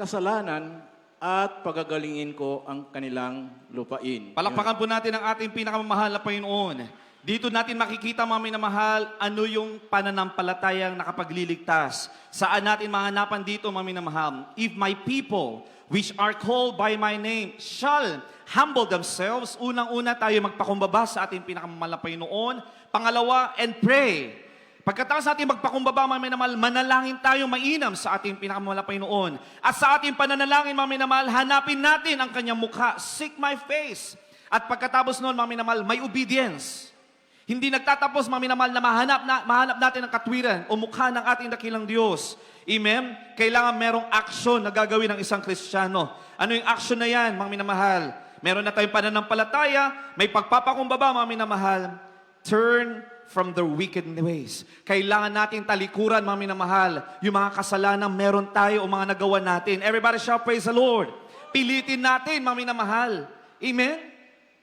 kasalanan, at pagagalingin ko ang kanilang lupain. Palakpakan po natin ang ating pinakamamahal na Panginoon. Dito natin makikita, mga minamahal, ano yung pananampalatayang nakapagliligtas. Saan natin mahanapan dito, mga minamahal? If my people, which are called by my name, shall humble themselves, unang-una tayo magpakumbaba sa ating pinakamamahal na Panginoon. Pangalawa, and pray. Pagkatapos natin magpakumbaba, mga minamahal, manalangin tayo mainam sa ating pinakamamahal na Panginoon. At sa ating pananalangin, mga minamahal, hanapin natin ang kanyang mukha. Seek my face. At pagkatapos noon, mga minamahal, may obedience. Hindi nagtatapos, mga minamahal, na mahanap natin ang katwiran o mukha ng ating dakilang Diyos. Amen? Kailangan merong action na gagawin ng isang Kristiyano. Ano yung action na yan, mga minamahal? Meron na tayong pananampalataya, may pagpapakumbaba, mga minamahal. Turn from their wicked ways. Kailangan nating talikuran, mga minamahal, yung mga kasalanan meron tayo o mga nagawa natin. Everybody shall praise the Lord. Pilitin natin, mga minamahal. Amen?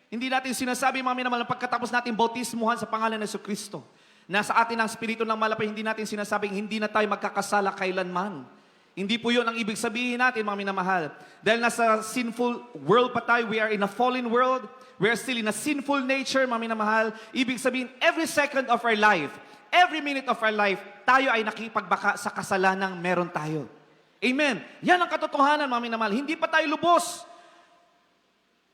Hindi natin sinasabi, mga minamahal, pagkatapos natin bautismuhan sa pangalan ng Jesucristo, nasa atin ang Espiritu ng Malapay, hindi natin sinasabing hindi na tayo magkakasala kailanman. Hindi po yun ang ibig sabihin natin, mga minamahal. Dahil nasa sinful world pa tayo, we are in a fallen world, we are still in a sinful nature, mga minamahal. Ibig sabihin, every second of our life, every minute of our life, tayo ay nakipagbaka sa kasalanang meron tayo. Amen. Yan ang katotohanan, mga minamahal. Hindi pa tayo lubos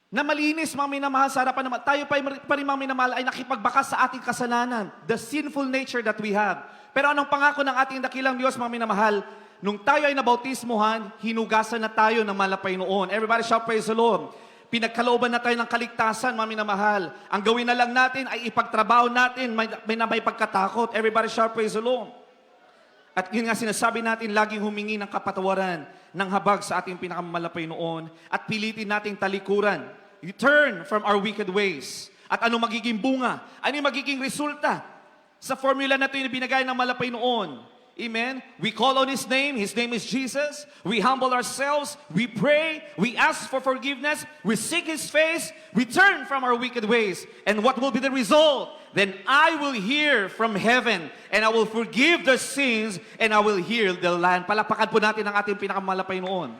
na malinis, mga minamahal, sa harapan naman. Tayo pa rin, mga minamahal, ay nakipagbaka sa ating kasalanan, the sinful nature that we have. Pero anong pangako ng ating dakilang Diyos, mga minamahal? Nung tayo ay nabautismuhan, hinugasan na tayo ng malapay noon. Everybody shall praise the Lord. Pinagkalooban na tayo ng kaligtasan, mga minamahal. Ang gawin na lang natin ay ipagtrabaho natin, may pagkatakot. Everybody shall praise the Lord. At yun nga sinasabi natin, laging humingi ng kapatawaran ng habag sa ating pinakamalapay noon at pilitin nating talikuran. You turn from our wicked ways. At ano magiging bunga? Ano yung magiging resulta? Sa formula na ito yung binigay ng malapay noon. Amen? We call on His name is Jesus. We humble ourselves, we pray, we ask for forgiveness, we seek His face, we turn from our wicked ways. And what will be the result? Then I will hear from heaven, and I will forgive the sins, and I will heal the land. Palapakan po natin ang ating pinakamalapay noon.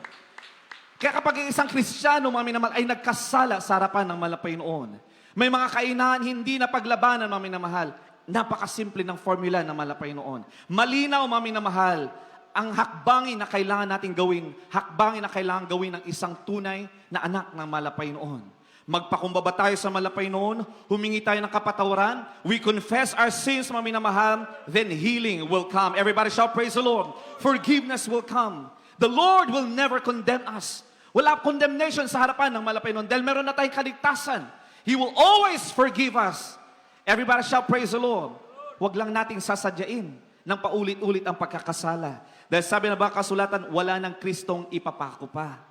Kaya kapag isang Kristiyano, mga minamahal, ay nagkasala sa harapan ng malapay noon, may mga kainahan hindi na paglabanan, mga minamahal. Napakasimple ng formula na malapay noon. Malinaw, mga minamahal, ang hakbangin na kailangan natin gawin, hakbangin na kailangan gawin ng isang tunay na anak ng malapay noon. Magpakumbaba tayo sa malapay noon, humingi tayo ng kapatawaran, we confess our sins, mga minamahal, then healing will come. Everybody shall praise the Lord. Forgiveness will come. The Lord will never condemn us. Wala condemnation sa harapan ng malapay noon dahil meron na tayong kaligtasan. He will always forgive us. Everybody shall praise the Lord. Huwag lang nating sasadyain ng paulit-ulit ang pagkakasala. Dahil sabi na ba kasulatan, wala ng Kristong ipapako pa.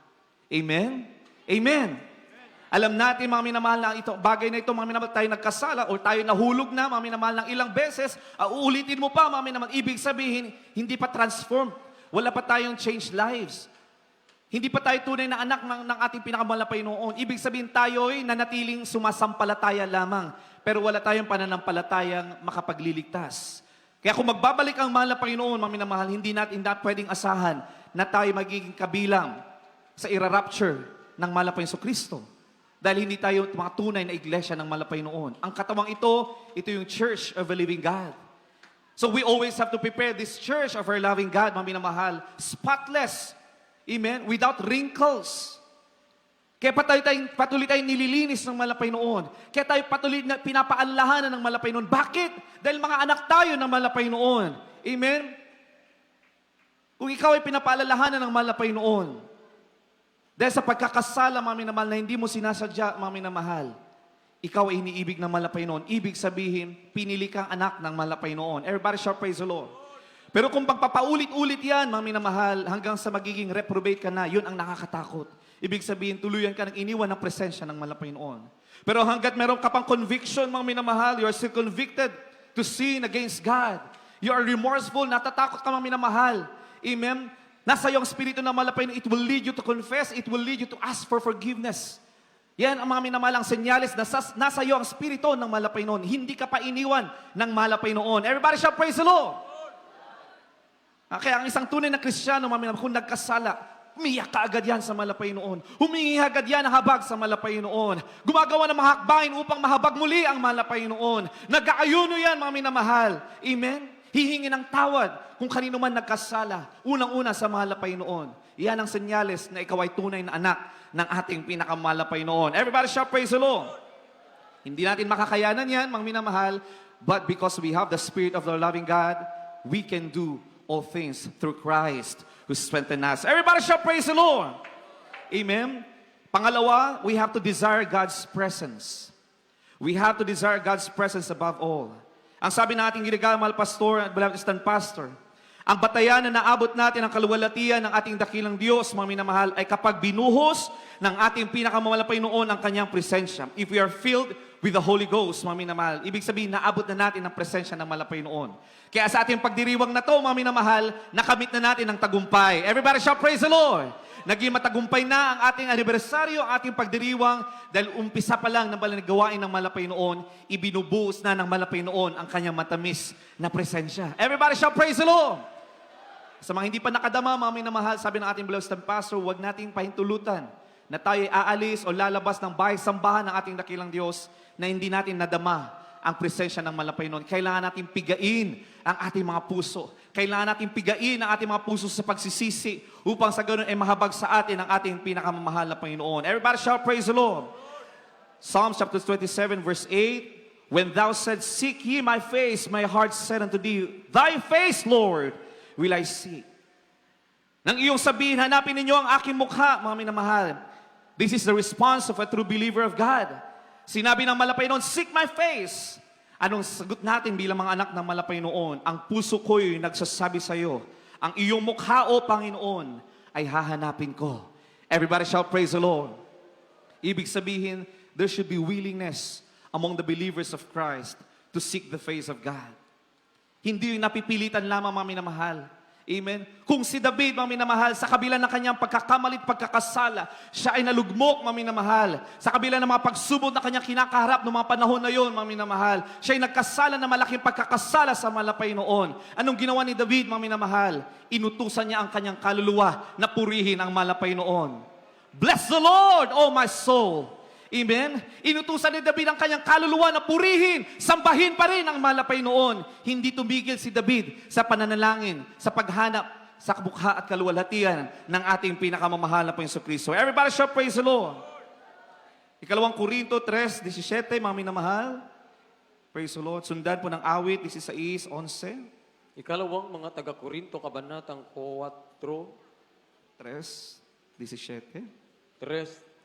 Amen? Amen. Alam natin, mga minamahal, na ito, bagay na ito, mga minamahal, tayo nagkasala o tayo nahulog na, mga minamahal, ng ilang beses, uulitin mo pa, mga minamahal, ibig sabihin, hindi pa transform. Wala pa tayong changed lives. Hindi pa tayo tunay na anak ng ating pinakamahal na Panginoon. Ibig sabihin tayo'y nanatiling sumasampalataya lamang. Pero wala tayong pananampalatayang makapagliligtas. Kaya kung magbabalik ang mahal na Panginoon, mga minamahal, hindi natin pwedeng asahan na tayo magiging kabilang sa ira-rapture ng mahal na Panginoon Kristo. Dahil hindi tayo mga tunay na iglesia ng malapay noon. Ang katawang ito yung Church of the Living God. So we always have to prepare this Church of our loving God, mga minamahal, spotless, amen, without wrinkles. Kaya patuloy tayong nililinis ng malapay noon. Kaya tayo patuloy na pinapaalahanan ng malapay noon. Bakit? Dahil mga anak tayo ng malapay noon. Amen? Kung ikaw ay pinapaalalahanan ng malapay noon, dahil sa pagkakasala, mga minamahal, na hindi mo sinasadya, mga minamahal, ikaw ay iniibig ng malapay noon. Ibig sabihin, pinili kang anak ng malapay noon. Everybody shout praise the Lord. Pero kung pagpapaulit-ulit yan, mga minamahal, hanggang sa magiging reprobate ka na, yun ang nakakatakot. Ibig sabihin, tuluyan ka ng iniwan ng presensya ng malapay noon. Pero hanggat meron ka pang conviction, mga minamahal, you are still convicted to sin against God. You are remorseful, natatakot ka, mga minamahal. Amen? Nasa iyong spirito na malapay, it will lead you to confess, it will lead you to ask for forgiveness. Yan ang mga minamalang senyales na nasa iyo ang spirito ng malapay noon. Hindi ka pa iniwan ng malapay noon. Everybody shout praise the Lord. Kaya ang isang tunay na Kristiyano, mga minamalang, kung nagkasala, umiyak ka agad yan sa malapay noon. Humingi agad yan ng habag sa malapay noon. Gumagawa ng mga hakbahin upang mahabag muli ang malapay noon. Nag-aayuno yan, mga minamahal. Amen? Hihingi ng tawad kung kanino man nagkasala. Unang-una sa malapay noon. Yan ang senyales na ikaw ay tunay na anak ng ating pinakamalapay noon. Everybody shout praise the Lord. Hindi natin makakayanan yan, mga minamahal, but because we have the Spirit of the loving God, we can do all things through Christ who strengthens us. Everybody shout praise the Lord. Amen. Pangalawa, we have to desire God's presence. We have to desire God's presence above all. Ang sabi ng ating ginagamal pastor at beloved stand pastor, ang batayan na naabot natin ang kaluwalhatian ng ating dakilang Diyos, mga minamahal, ay kapag binuhos ng ating pinakamamalapay noon ang kanyang presensya. If we are filled with the Holy Ghost, mga minamahal, ibig sabihin, naabot na natin ang presensya ng malapay noon. Kaya sa ating pagdiriwang na to, mga minamahal, nakamit na natin ang tagumpay. Everybody shout praise the Lord! Naging matagumpay na ang ating anibersaryo, ang ating pagdiriwang, dahil umpisa pa lang ng gawain ng malapay noon, ibinubuhos na ng malapay noon ang kanyang matamis na presensya. Everybody shout praise the Lord! Sa mga hindi pa nakadama, mga minamahal, sabi ng ating beloved pastor, huwag nating pahintulutan na tayo aalis o lalabas ng bahay-sambahan ng ating dakilang Diyos na hindi natin nadama ang presensya ng malapay noon. Kailangan natin pigain ang ating mga puso. Kailangan natin pigain ang ating mga puso sa pagsisisi upang sa ganun ay mahabag sa atin ang ating pinakamamahal na Panginoon. Everybody shout praise the Lord. Psalms chapter 27 verse 8, when thou said, seek ye my face, my heart said unto thee, thy face, Lord, will I see. Nang iyong sabihin, hanapin ninyo ang aking mukha, mga minamahal. This is the response of a true believer of God. Sinabi ng malapay noon, seek my face. Anong sagot natin bilang mga anak ng malapay noon? Ang puso ko'y nagsasabi sa iyo, ang iyong mukha, O Panginoon, ay hahanapin ko. Everybody shout praise the Lord. Ibig sabihin, there should be willingness among the believers of Christ to seek the face of God. Hindi yung napipilitan lamang, mga minamahal. Amen? Kung si David, mga minamahal, sa kabila ng kanyang pagkakamalit, pagkakasala, siya ay nalugmok, mga minamahal. Sa kabila ng mga pagsubok na kanyang kinakaharap noong mga panahon na yon, mga minamahal, siya ay nagkasala na malaking pagkakasala sa malapay noon. Anong ginawa ni David, mga minamahal? Inutusan niya ang kanyang kaluluwa na purihin ang malapay noon. Bless the Lord, O my soul. Amen? Inutusan ni David ang kanyang kaluluwa na purihin, sambahin pa rin ang malapay noon. Hindi tumigil si David sa pananalangin, sa paghanap, sa kabukha at kaluwalhatian ng ating pinakamamahal na Panginoon Kristo. Everybody shout praise the Lord. Ikalawang Korinto 3:17, mga minamahal. Praise the Lord. Sundan po ng awit, 16:11. Ikalawang mga taga-Korinto, kabanatang 3:17. 3.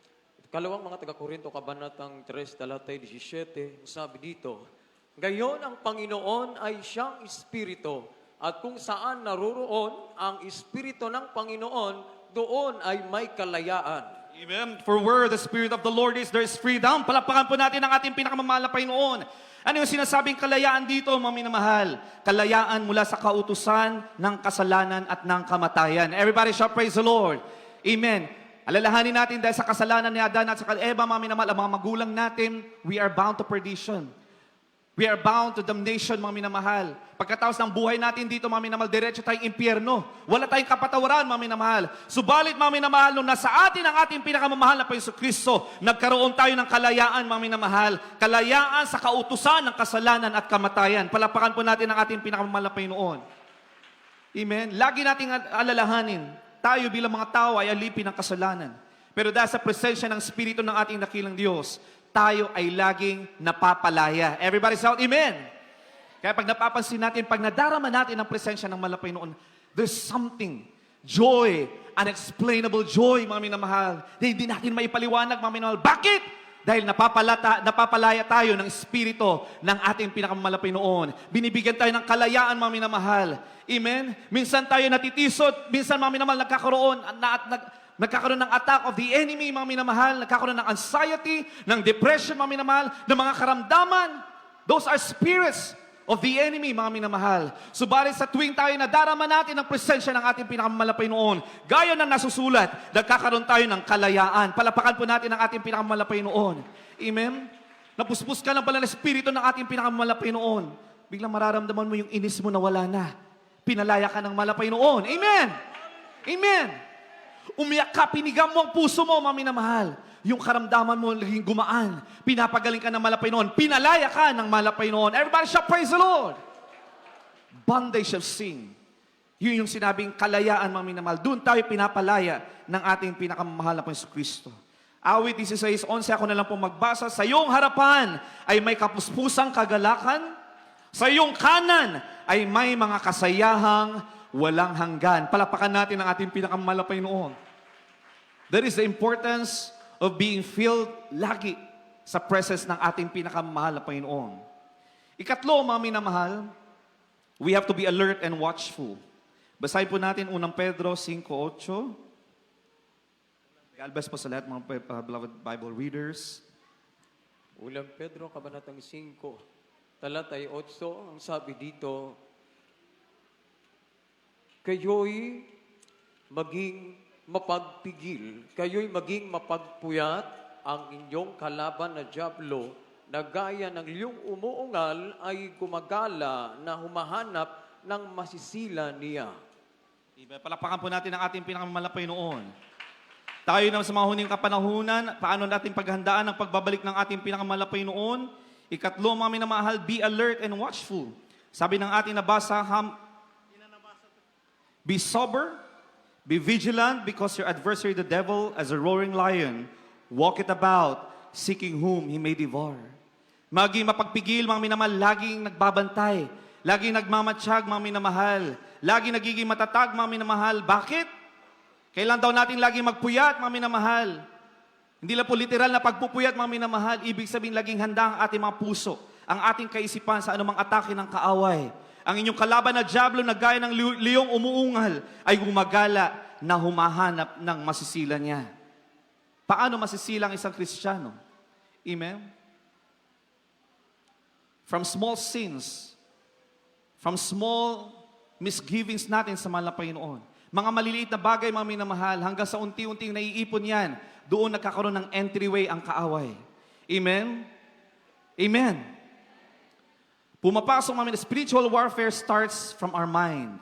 Ikalawang mga taga-Korinto, kabanatang 3, talatay 17, sabi dito, gayon ang Panginoon ay siyang Espiritu, at kung saan naroroon ang Espiritu ng Panginoon, doon ay may kalayaan. Amen. For where the Spirit of the Lord is, there is freedom. Palapakan po natin ang ating pinakamamahal na Panginoon. Ano yung sinasabing kalayaan dito, mga minamahal? Kalayaan mula sa kautusan ng kasalanan at ng kamatayan. Everybody shout praise the Lord. Amen. Alalahanin natin dahil sa kasalanan ni Adan at sa Eva, mga minamahal, ang mga magulang natin, we are bound to perdition. We are bound to damnation, mga minamahal. Pagkatapos ng buhay natin dito, mga minamahal, diretso tayong impyerno. Wala tayong kapatawaran, mga minamahal. Subalit, mga minamahal, nung nasa atin ang ating pinakamamahal na Panginoon Kristo, nagkaroon tayo ng kalayaan, mga minamahal. Kalayaan sa kautusan ng kasalanan at kamatayan. Palapakan po natin ang ating pinakamamahal na Panginoon. Amen? Lagi nating alalahanin, tayo bilang mga tao ay alipin ng kasalanan. Pero dahil sa presensya ng Espiritu ng ating dakilang Diyos, tayo ay laging napapalaya. Everybody shout, Amen! Kaya pag napapansin natin, pag nadarama natin ang presensya ng malapay noon, there's something, joy, unexplainable joy, mga minamahal, na hindi natin maipaliwanag, mga minamahal. Bakit? Dahil napapalaya tayo ng Espiritu ng ating pinakamalapay noon. Binibigyan tayo ng kalayaan, mga minamahal. Amen? Minsan tayo natitisod, minsan, mga minamahal, nagkakaroon ng attack of the enemy, mga minamahal. Nagkakaroon ng anxiety, ng depression, mga minamahal, ng mga karamdaman. Those are spirits of the enemy, mga minamahal. Subalit sa tuwing tayo nadarama natin ang presensya ng ating pinakamalapay noon, gaya ng nasusulat, nagkakaroon tayo ng kalayaan. Palapakan po natin ang ating pinakamalapay noon. Amen? Napuspos ka ng pala ng Espiritu ng ating pinakamalapay noon. Biglang mararamdaman mo yung inis mo na wala na. Pinalaya ka ng malapay noon. Amen! Amen! Umiyak ka, pinigam mo ang puso mo, mga minamahal. Yung karamdaman mo naging gumaan. Pinapagaling ka ng malapay noon. Pinalaya ka ng malapay noon. Everybody shout, praise the Lord! Bondage of sin. Yun yung sinabing kalayaan, mga minamahal. Doon tayo pinapalaya ng ating pinakamamahal na Panginoon Kristo. Awit 16:11 ako na lang po magbasa. Sa iyong harapan ay may kapuspusang kagalakan. Sa iyong kanan ay may mga kasayahang walang hanggan. Palapakan natin ang ating pinakamalapay noon. That is the importance of being filled lagi sa presence ng ating pinakamahal na Panginoon. Ikatlo, mga minamahal, we have to be alert and watchful. Basahin po natin unang Pedro 5:8. God bless po sa lahat mga beloved Bible readers. Ulang Pedro, Kabanatang 5, talatay 8, ang sabi dito, kayo'y maging mapagpigil, kayo'y maging mapagpuyat ang inyong kalaban na dyablo na gaya ng iyong umuungal ay gumagala na humahanap ng masisila niya. Palapakan po natin ang ating pinakamalapay noon. Tayo na sa mga huling kapanahunan, paano natin paghandaan ang pagbabalik ng ating pinakamalapay noon? Ikatlo, mga minamahal, be alert and watchful. Sabi ng ating nabasa, be sober, be vigilant, because your adversary, the devil, as a roaring lion, walketh about, seeking whom he may devour. Maging mapagpigil, mga minamahal, laging nagbabantay, laging nagmamatsyag, mga minamahal, laging nagiging matatag, mga minamahal. Bakit? Kailan daw natin laging magpuyat, mga minamahal? Hindi lang po literal na pagpupuyat, mga minamahal. Ibig sabihin, laging handa ang ating mga puso, ang ating kaisipan sa anumang atake ng kaaway. Ang inyong kalaban na dyablo na gaya ng liyong umuungal ay gumagala na humahanap ng masisila niya. Paano masisila ang isang Kristiyano? Amen? From small sins, from small misgivings natin sa mahal na Panginoon. Mga maliliit na bagay, mga minamahal, hanggang sa unti-unting naiipon yan, doon nagkakaroon ng entryway ang kaaway. Amen? Amen? Pumapasok, mga spiritual warfare starts from our mind.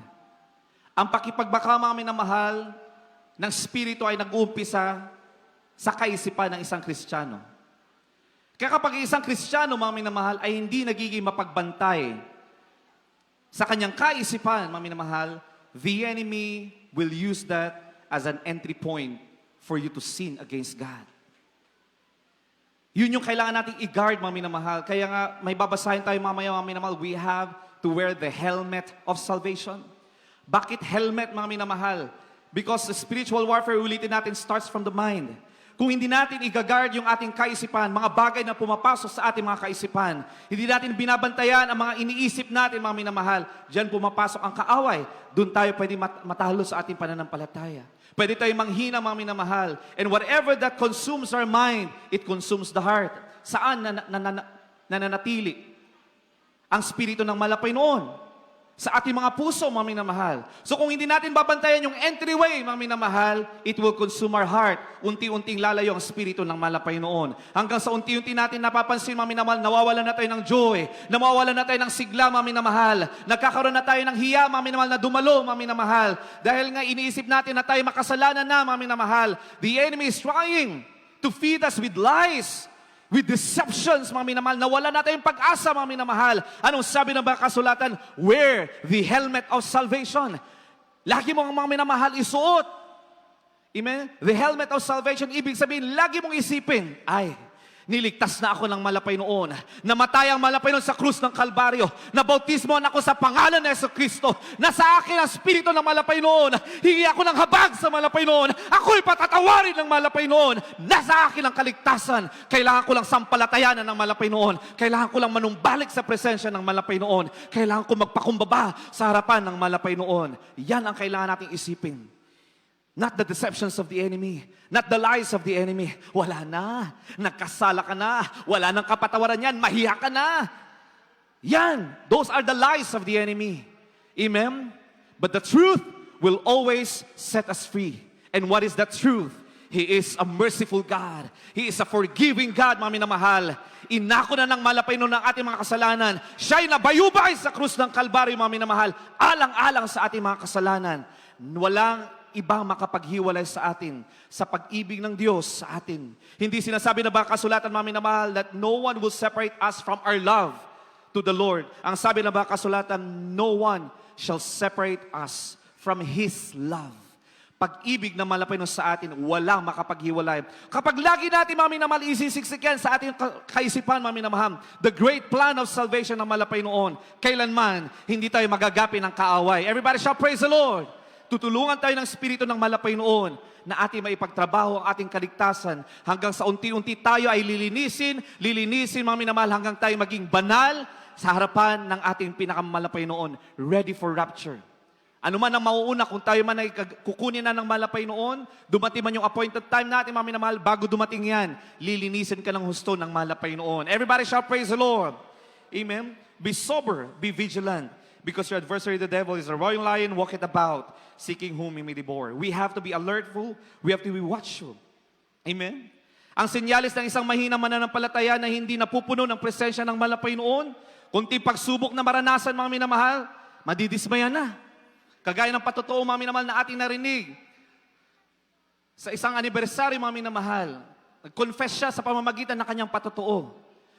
Ang pakipagbaka, mga minamahal, ng spirito ay nag-uumpisa sa kaisipan ng isang Kristiyano. Kaya kapag isang Kristiyano, mga minamahal, ay hindi nagiging mapagbantay sa kanyang kaisipan, mga minamahal, the enemy will use that as an entry point for you to sin against God. Yun yung kailangan nating i-guard, mga minamahal. Kaya nga, may babasahin tayo mamaya, mga minamahal, we have to wear the helmet of salvation. Bakit helmet, mga minamahal? Because the spiritual warfare, ulitin natin, starts from the mind. Kung hindi natin i-guard yung ating kaisipan, mga bagay na pumapasok sa ating mga kaisipan, hindi natin binabantayan ang mga iniisip natin, mga minamahal, diyan pumapasok ang kaaway. Doon tayo pwede matalo sa ating pananampalataya. Pwede tayong manghina, mga minamahal. And whatever that consumes our mind, it consumes the heart. Saan nananatili ang spirito ng malapay noon? sa ating mga puso, mga minamahal. So kung hindi natin babantayan yung entryway, mga minamahal, it will consume our heart. Unti-unting lalayo ang spirito ng malapay noon. Hanggang sa unti-unti natin napapansin, mga minamahal, nawawalan na tayo ng joy, nawawalan na tayo ng sigla, mga minamahal. Nagkakaroon na tayo ng hiya, mga minamahal, na dumalo, mga minamahal. Dahil nga iniisip natin na tayo makasalanan na, mga minamahal. The enemy is trying to feed us with lies, with deceptions, mga minamahal, na wala na tayong pag-asa, mga minamahal. Anong sabi ng mga kasulatan? Wear the helmet of salvation. Lagi mong mga minamahal isuot. Amen? The helmet of salvation, ibig sabihin, lagi mong isipin, ay, niligtas na ako ng malapay noon. Namatay ang malapay noon sa krus ng Kalbaryo. Nabautismoan ako sa pangalan ng Jesucristo. Nasa akin ang spirito ng malapay noon. Hingi ako ng habag sa malapay noon. Ako'y patatawarin ng malapay noon. Nasa akin ang kaligtasan. Kailangan ko lang sampalatayanan ng malapay noon. Kailangan ko lang manumbalik sa presensya ng malapay noon. Kailangan ko magpakumbaba sa harapan ng malapay noon. Yan ang kailangan nating isipin. Not the deceptions of the enemy. Not the lies of the enemy. Wala na. Nagkasala ka na. Wala nang kapatawaran yan. Mahiya ka na. Yan. Those are the lies of the enemy. Amen? But the truth will always set us free. And what is that truth? He is a merciful God. He is a forgiving God, mga minamahal. Inako na ng malapay noon ng ating mga kasalanan. Siya'y nabayubay sa krus ng Kalbaryo, mga minamahal. Alang-alang sa ating mga kasalanan. Walang ibang makapaghiwalay sa atin sa pag-ibig ng Diyos sa atin. Hindi sinasabi na ba kasulatan, mga minamahal, that no one will separate us from our love to the Lord. Ang sabi na ba kasulatan, no one shall separate us from His love. Pag-ibig na malapay nun sa atin, walang makapaghiwalay. Kapag lagi natin, mga minamahal, isisiksik yan sa ating kaisipan, mga minamahal, the great plan of salvation na malapay noon, kailanman, hindi tayo magagapi ng kaaway. Everybody shall praise the Lord. Tutulungan tayo ng Espiritu ng malapay noon na ating maipagtrabaho ang ating kaligtasan hanggang sa unti-unti tayo ay lilinisin, mga minamahal, hanggang tayo maging banal sa harapan ng ating pinakamalapay noon, ready for rapture. Ano man ang mauuna, kung tayo man ay kukunin na ng malapay noon, dumating man yung appointed time natin, mga minamahal, bago dumating yan, lilinisin ka ng husto ng malapay noon. Everybody shall praise the Lord. Amen? Be sober, be vigilant, because your adversary, the devil, is a roaring lion, walketh about, seeking whom he may devour. We have to be alertful. We have to be watchful. Amen? Ang senyalis ng isang mahinang mananampalataya na hindi napupuno ng presensya ng malapay noon, kunting pagsubok na maranasan, mga minamahal, madidismaya na. Kagaya ng patotoo, mga minamahal, na ating narinig. Sa isang anibersaryo, mga minamahal, nag-confess siya sa pamamagitan ng kanyang patotoo.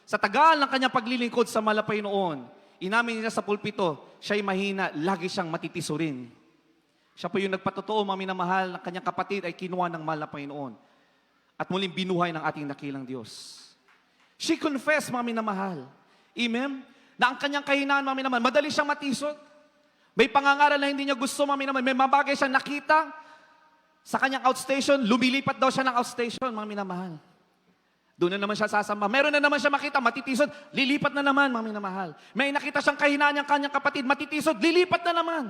Sa tagal ng kanyang paglilingkod sa malapay noon, inamin niya sa pulpito, siya'y mahina, lagi siyang matitiso rin. Siya po yung nagpatotoo, mga minamahal, na kanyang kapatid ay kinuha ng malapay noon. At muling binuhay ng ating nakilang Diyos. She confessed, mga minamahal. Amen? Na ang kanyang kahinaan, mga minamahal, madali siyang matisod. May pangangaral na hindi niya gusto, mga minamahal. May mabagay siyang nakita sa kanyang outstation. Lumilipat daw siya ng outstation, mga minamahal. Doon na naman siya sasamba. Meron na naman siya makita, matitisod, lilipat na naman, mga minamahal. May nakita siyang kahinaan niyang kanyang kapatid, matitisod, lilipat na naman.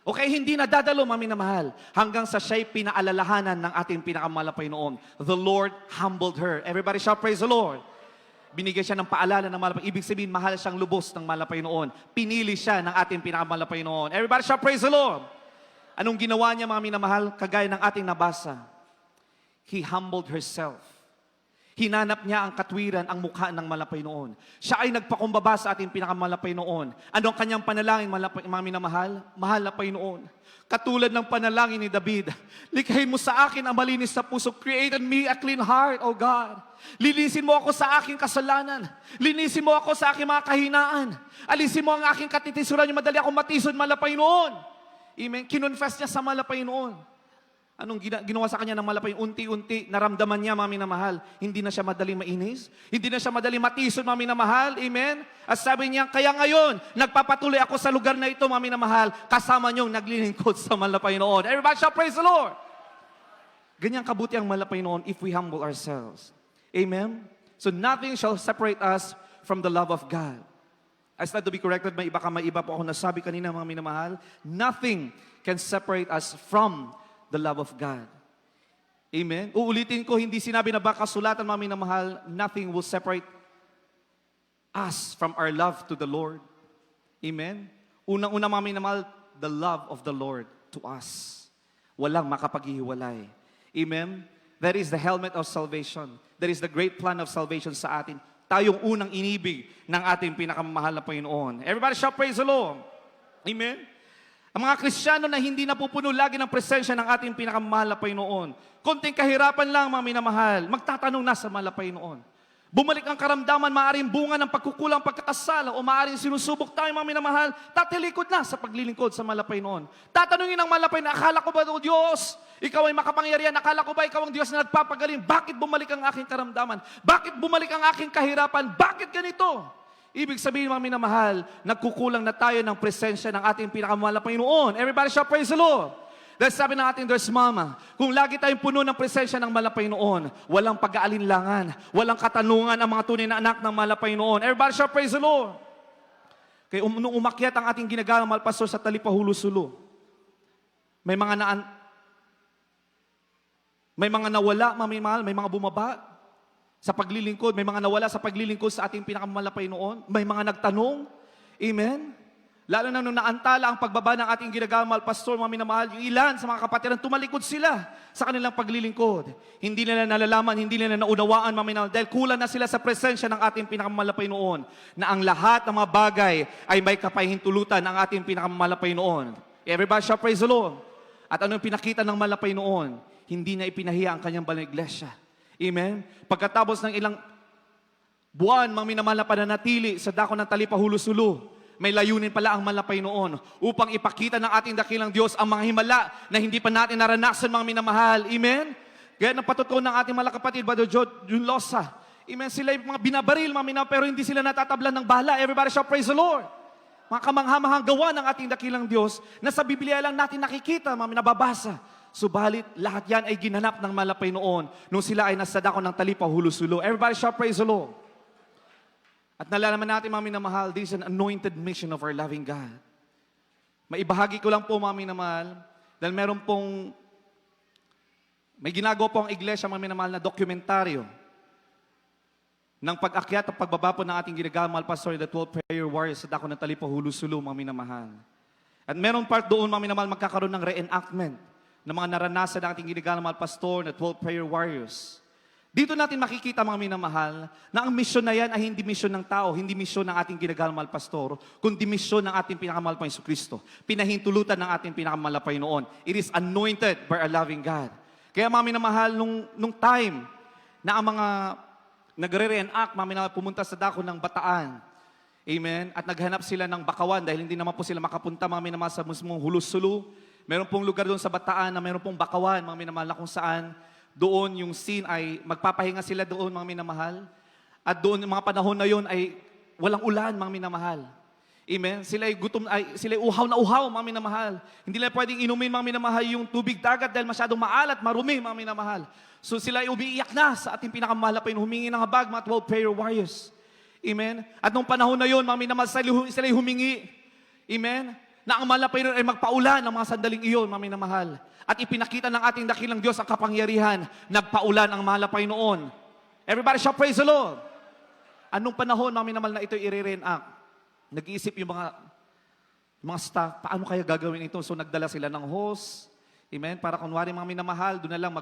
O kaya hindi na dadalo, mga minamahal, hanggang sa siya'y pinaalalahanan ng ating pinakamalapay noon. The Lord humbled her. Everybody shall praise the Lord. Binigyan siya ng paalala ng malapay. Ibig sabihin, mahal siyang lubos ng malapay noon. Pinili siya ng ating pinakamalapay noon. Everybody shall praise the Lord. Anong ginawa niya, mga minamahal? Kagaya ng ating nabasa. He humbled herself. Hinanap niya ang katwiran, ang mukha ng malapay noon. Siya ay nagpakumbaba sa ating pinakamalapay noon. Ano ang kanyang panalangin, mga minamahal? Mahal na Panginoon. Katulad ng panalangin ni David, likhain mo sa akin ang malinis na puso. Create in me a clean heart, O God. Linisin mo ako sa aking kasalanan. Linisin mo ako sa aking mga kahinaan. Alisin mo ang aking katitisuran, yung madali akong matisod malapay noon. Amen. Kinonfess niya sa malapay noon. Anong ginawa sa kanya ng malapay? Unti-unti, naramdaman niya, mga minamahal. Hindi na siya madaling mainis. Hindi na siya madaling matisod, mga minamahal. Amen? At sabi niya, kaya ngayon, nagpapatuloy ako sa lugar na ito, mga minamahal, kasama niyong naglilingkod sa malapay noon. Everybody shall praise the Lord. Ganyang kabuti ang malapay noon if we humble ourselves. Amen? So nothing shall separate us from the love of God. I stand to be corrected, may iba po ako nasabi kanina, mga minamahal. Nothing can separate us from the love of God. Amen? Uulitin ko, hindi sinabi na ba kasulatan, mga minamahal, nothing will separate us from our love to the Lord. Amen? Unang-una, mga minamahal, the love of the Lord to us. Walang makapaghihiwalay. Amen? That is the helmet of salvation. That is the great plan of salvation sa atin. Tayong unang inibig ng ating pinakamamahal na Panginoon. Everybody shout praise the Lord. Amen? Ang mga Kristiyano na hindi napupuno lagi ng presensya ng ating pinakamamahal na Panginoon, konting kahirapan lang, mga minamahal, magtatanong na sa mahal na Panginoon. Bumalik ang karamdaman, maaaring bunga ng pagkukulang pagkakasala o maaaring sinusubok tayo, mga minamahal, tatilikod na sa paglilingkod sa mahal na Panginoon. Tatanungin ng mahal na Panginoon, akala ko ba, O Diyos, ikaw ay makapangyarihan, akala ko ba ikaw ang Diyos na nagpapagaling? Bakit bumalik ang aking karamdaman? Bakit bumalik ang aking kahirapan? Bakit ganito? Ibig sabihin, mga minamahal, nagkukulang na tayo ng presensya ng ating pinakamahal na Panginoon. Everybody shout praise the Lord. Dahil sabi ng ating Diyos Mama, kung lagi tayong puno ng presensya ng mahal na Panginoon, walang pag-aalinlangan, walang katanungan ang mga tunay na anak ng mahal na Panginoon. Everybody shout praise the Lord. Kaya nung umakyat ang ating ginagawa, mahal pastor, sa Talipahulo-Sulo, may mga nawala, mamimahal, may mga bumaba sa paglilingkod, may mga nawala sa paglilingkod sa ating pinakamahal na Panginoon, may mga nagtanong, amen? Lalo na nung naantala ang pagbaba ng ating ginagawa, mahal pastor, mga minamahal, yung ilan sa mga kapatiran, tumalikod sila sa kanilang paglilingkod. Hindi nila nalalaman, hindi nila naunawaan, mga minamahal, dahil kulang na sila sa presensya ng ating pinakamahal na Panginoon, na ang lahat ng mga bagay ay may kapahintulutan ng ating pinakamahal na Panginoon. Everybody shall praise the Lord. At ano yung pinakita ng mahal na Panginoon? Hindi niya ipinahiya ang kanyang banal na iglesia. Amen? Pagkatapos ng ilang buwan, mga minamahal na pananatili sa dako ng Talipahulo-Sulo, may layunin pala ang mahal na Panginoon upang ipakita ng ating dakilang Diyos ang mga himala na hindi pa natin naranasan, mga minamahal. Amen? Kaya napatutuon ng ating mga kapatid, Brother Jun Losa. Amen? Sila yung mga binabaril, mga minamahal, pero hindi sila natatablan ng bala. Everybody shall praise the Lord. Mga kamangha-manghang gawa ng ating dakilang Diyos na sa Biblia lang natin nakikita, mga minababasa. Subalit, lahat yan ay ginanap ng mahal na Panginoon nung sila ay nasa dako ng Talipahulo-Sulo. Everybody shall praise the Lord. At nalalaman natin, mga minamahal, this is an anointed mission of our loving God. Maibahagi ko lang po, mga minamahal, dahil may ginagawa po ang iglesia, mga minamahal, na dokumentaryo ng pag-akyat at pagbaba po ng ating ginagawa, mahal pastor, the 12 prayer warriors sa dako ng Talipahulo-Sulo, mga minamahal. At meron part doon, mga minamahal, magkakaroon ng reenactment ng mga naranasan ng ating ginagawa, mahal pastor, the 12 prayer warriors. Dito natin makikita, mga minamahal, na ang misyon na yan ay hindi misyon ng tao, hindi misyon ng ating ginagawa, mahal pastor, kundi misyon ng ating pinakamahal pa Hesus Kristo. Pinahintulutan ng ating pinakamahal pa Panginoon. It is anointed by our loving God. Kaya, mga minamahal, nung time na ang mga nagre-reenact, mga minamahal, pumunta sa dako ng Bataan, amen, at naghanap sila ng bakawan dahil hindi naman po sila makapunta, mga minamahal, sa mismong Hulos-Sulo. Meron pong lugar doon sa Bataan na meron pong bakawan, mga minamahal, na kung saan doon yung scene ay magpapahinga sila doon, mga minamahal. At doon, yung mga panahon na yun ay walang ulan, mga minamahal. Amen? Sila ay gutom, sila ay uhaw na uhaw, mga minamahal. Hindi nila pwedeng inumin, mga minamahal, yung tubig dagat dahil masyadong maalat, marumi, mga minamahal. So sila ay umiiyak na sa ating pinakamahal na Panginoon, humingi ng habag, mga 12 prayer warriors. Amen? At nung panahon na yun, mga minamahal, sila ay humingi. Amen? Na ang mahal na Panginoon ay magpaulan ng mga sandaling iyon, mga minamahal. At ipinakita ng ating dakilang Diyos ang kapangyarihan, nagpaulan ang mahal na Panginoon. Everybody shall praise the Lord. Anong panahon, mga minamahal, na ito i-reenact? Nag-iisip yung mga staff, paano kaya gagawin ito? So nagdala sila ng host, amen, para kunwari, mga minamahal, doon na lang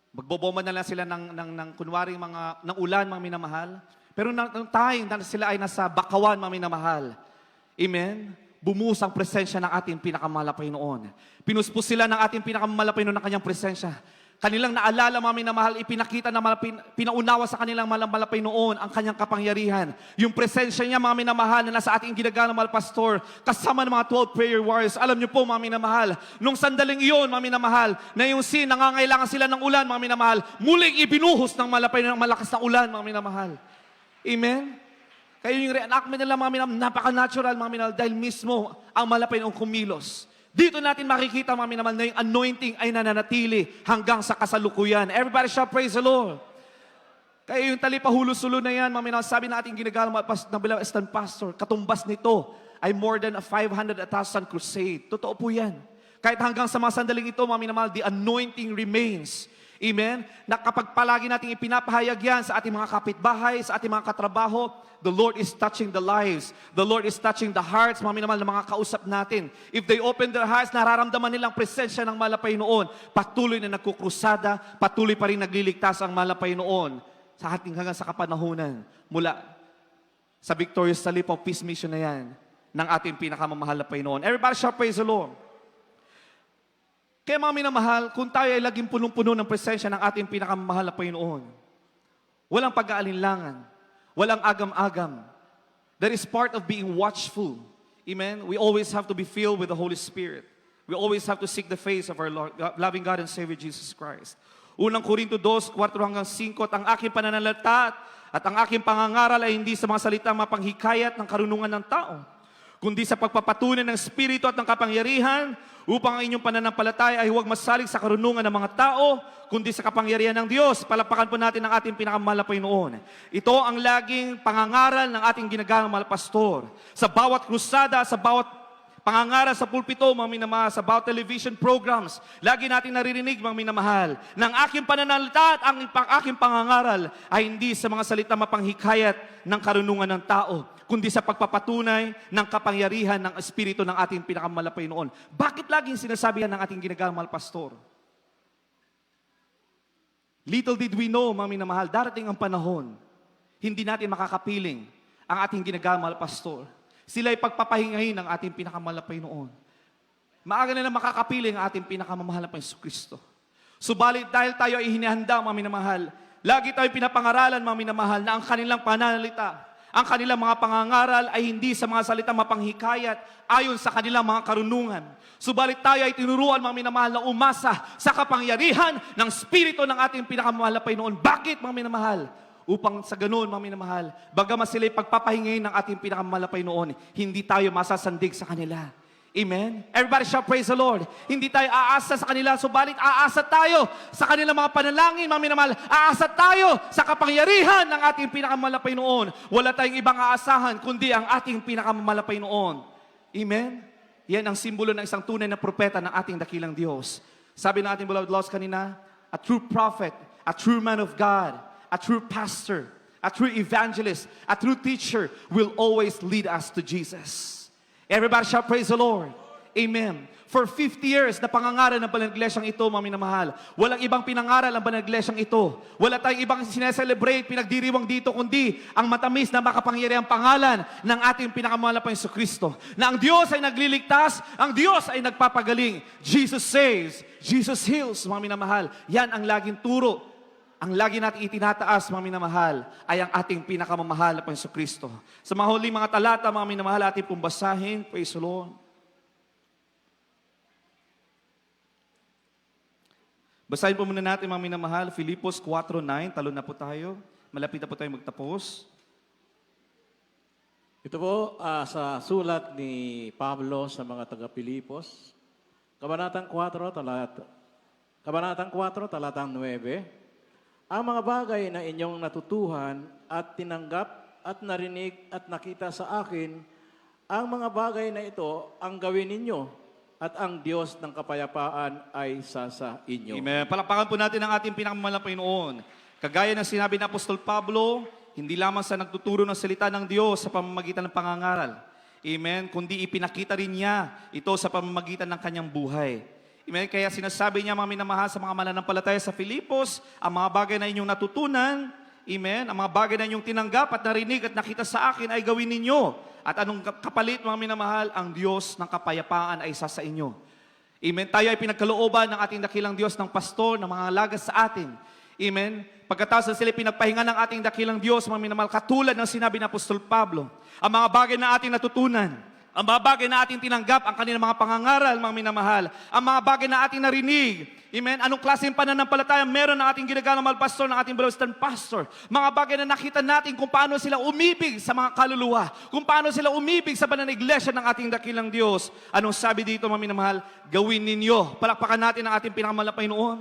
magbobomba na lang sila ng kunwari ng ulan, mga minamahal. Pero nung time na sila ay nasa bakawan, mga minamahal, amen, bumuhos ang presensya ng ating pinakamahal na Panginoon. Pinuspos sila ng ating pinakamahal na Panginoon ng kanyang presensya. Kanilang naalala, mga minamahal, ipinakita na pinaunawa sa kanilang mahal na Panginoon ang kanyang kapangyarihan. Yung presensya niya, mga minamahal, na nasa ating ginagawa, mahal pastor, kasama ng mga 12 prayer warriors. Alam niyo po, mga minamahal, nung sandaling iyon, mga minamahal, na yung scene, nangangailangan sila ng ulan, mga minamahal, muling ibinuhos ng mahal na Panginoon ng malakas na ulan, mga minamahal. Amen? Kaya yung reenactment nila, mga minamahal, napaka-natural, mga minamahal, dahil mismo ang mahal na Panginoon kumilos. Dito natin makikita, mga minamahal, na yung anointing ay nananatili hanggang sa kasalukuyan. Everybody shall praise the Lord. Kaya yung Talipahulo-Sulo na yan, mga minamahal, sabi na ating ginagawa ng bilang assistant pastor, katumbas nito ay more than 500,000 crusade. Totoo po yan. Kahit hanggang sa mga sandaling ito, mga minamahal, the anointing remains. Amen? Na kapag palagi nating ipinapahayag yan sa ating mga kapitbahay, sa ating mga katrabaho, the Lord is touching the lives. The Lord is touching the hearts, mga minamahal, ng mga kausap natin. If they open their hearts, nararamdaman nilang presensya ng malapay noon. Patuloy na nagkukrusada, patuloy pa rin nagliligtas ang malapay noon sa ating hanggang sa kapanahunan. Mula sa victorious salip of peace mission na yan, ng ating pinakamamahal na Panginoon. Everybody shout praise the Lord. Kaya mga minamahal, kung tayo ay laging punong-puno ng presensya ng ating pinakamamahal na Panginoon, walang pag-aalinlangan, walang agam-agam. That is part of being watchful. Amen? We always have to be filled with the Holy Spirit. We always have to seek the face of our Lord, loving God and Savior Jesus Christ. Unang Korinto 2, 4 hanggang 5, at ang aking pananalita at ang aking pangangaral ay hindi sa mga salitang mapanghikayat ng karunungan ng tao, kundi sa pagpapatunay ng Espiritu at ng kapangyarihan, upang ang inyong pananampalataya ay huwag masalig sa karunungan ng mga tao, kundi sa kapangyarihan ng Diyos. Palapakan po natin ang ating pinakamahal na Panginoon. Ito ang laging pangangaral ng ating ginagalang mahal pastor. Sa bawat krusada, sa bawat pangangaral sa pulpito, mga minamahal, sa bawat television programs, lagi natin naririnig, mga minamahal, ng aking pananalita at ang aking pangangaral ay hindi sa mga salita mapanghikayat ng karunungan ng tao, kundi sa pagpapatunay ng kapangyarihan ng Espiritu ng ating pinakamalapay noon. Bakit laging sinasabi yan ng ating ginagalang mahal pastor? Little did we know, mga minamahal, darating ang panahon, hindi natin makakapiling ang ating ginagalang mahal pastor. Sila ay pagpapahingahin ng ating pinakamalapay noon. Maaga nila makakapiling ang ating pinakamamahal na Jesucristo. Subalit dahil tayo ay hinihanda, mga minamahal, lagi tayo pinapangaralan, mga minamahal, na ang kanilang pananalita, ang kanilang mga pangangaral ay hindi sa mga salitang mapanghikayat ayon sa kanilang mga karunungan. Subalit tayo ay tinuruan, mga minamahal, na umasa sa kapangyarihan ng Espiritu ng ating pinakamamahal na Panginoon. Bakit, mga minamahal? Upang sa ganoon, mga minamahal, bagamat sila'y pagpapahingayin ng ating pinakamamahal na Panginoon, hindi tayo masasandig sa kanila. Amen? Everybody shout praise the Lord. Hindi tayo aasa sa kanila, subalit aasa tayo sa kanilang mga panalangin, mga minamahal. Aasa tayo sa kapangyarihan ng ating pinakamamahal na Panginoon. Wala tayong ibang aasahan, kundi ang ating pinakamamahal na Panginoon. Amen? Yan ang simbolo ng isang tunay na propeta ng ating dakilang Diyos. Sabi ng ating beloved lost kanina, a true prophet, a true man of God, a true pastor, a true evangelist, a true teacher will always lead us to Jesus. Everybody shout praise the Lord. Amen. For 50 years na pangangaral ng Banal Iglesyang ito, mga minamahal. Walang ibang pinangaral ang Banal Iglesyang ito. Wala tayong ibang sineselebrate, pinagdiriwang dito, kundi ang matamis na makapangyarihang pangalan ng ating pinakamahal na Jesucristo. Na ang Diyos ay nagliligtas, ang Diyos ay nagpapagaling. Jesus saves, Jesus heals, mga minamahal. Yan ang laging turo. Ang lagi natin itinataas, mga minamahal, ay ang ating pinakamamahal na Jesucristo. Sa mga huling mga talata, mga minamahal, ating pong basahin. Praise the Lord. Basahin po muna natin, mga minamahal, Filipos 4:9. Talon na po tayo. Malapit na po tayo magtapos. Ito po sa sulat ni Pablo sa mga taga-Pilipos, Kabanatang 4, talatang 9. Ang mga bagay na inyong natutuhan at tinanggap at narinig at nakita sa akin, ang mga bagay na ito ang gawin ninyo at ang Diyos ng kapayapaan ay sa inyo. Amen. Palakpakan po natin ang ating pinakamamahal na Panginoon. Kagaya ng sinabi ng Apostol Pablo, hindi lamang sa nagtuturo ng salita ng Diyos sa pamamagitan ng pangangaral. Amen. Kundi ipinakita rin niya ito sa pamamagitan ng kanyang buhay. Amen. Kaya sinasabi niya, mga minamahal, sa mga mananampalataya sa Filipos, ang mga bagay na inyong natutunan, amen, ang mga bagay na inyong tinanggap at narinig at nakita sa akin ay gawin ninyo. At anong kapalit, mga minamahal, ang Diyos ng kapayapaan ay sa inyo. Amen. Tayo ay pinagkalooban ng ating dakilang Diyos ng pastor, ng mga alagas sa atin. Amen. Pagkatapos sila pinagpahinga ng ating dakilang Diyos, mga minamahal, katulad ng sinabi ng Apostol Pablo, ang mga bagay na ating natutunan, ang mga bagay na ating tinanggap, ang kanilang mga pangangaral, mga minamahal, ang mga bagay na ating narinig, amen, anong klaseng pananampalataya meron ng ating ginagalang mahal pastor, ng ating beloved pastor, mga bagay na nakita natin kung paano sila umibig sa mga kaluluwa, kung paano sila umibig sa banal na iglesia ng ating dakilang Diyos. Anong sabi dito, mga minamahal? Gawin ninyo. Palakpakan natin ang ating pinakamahal na Panginoon.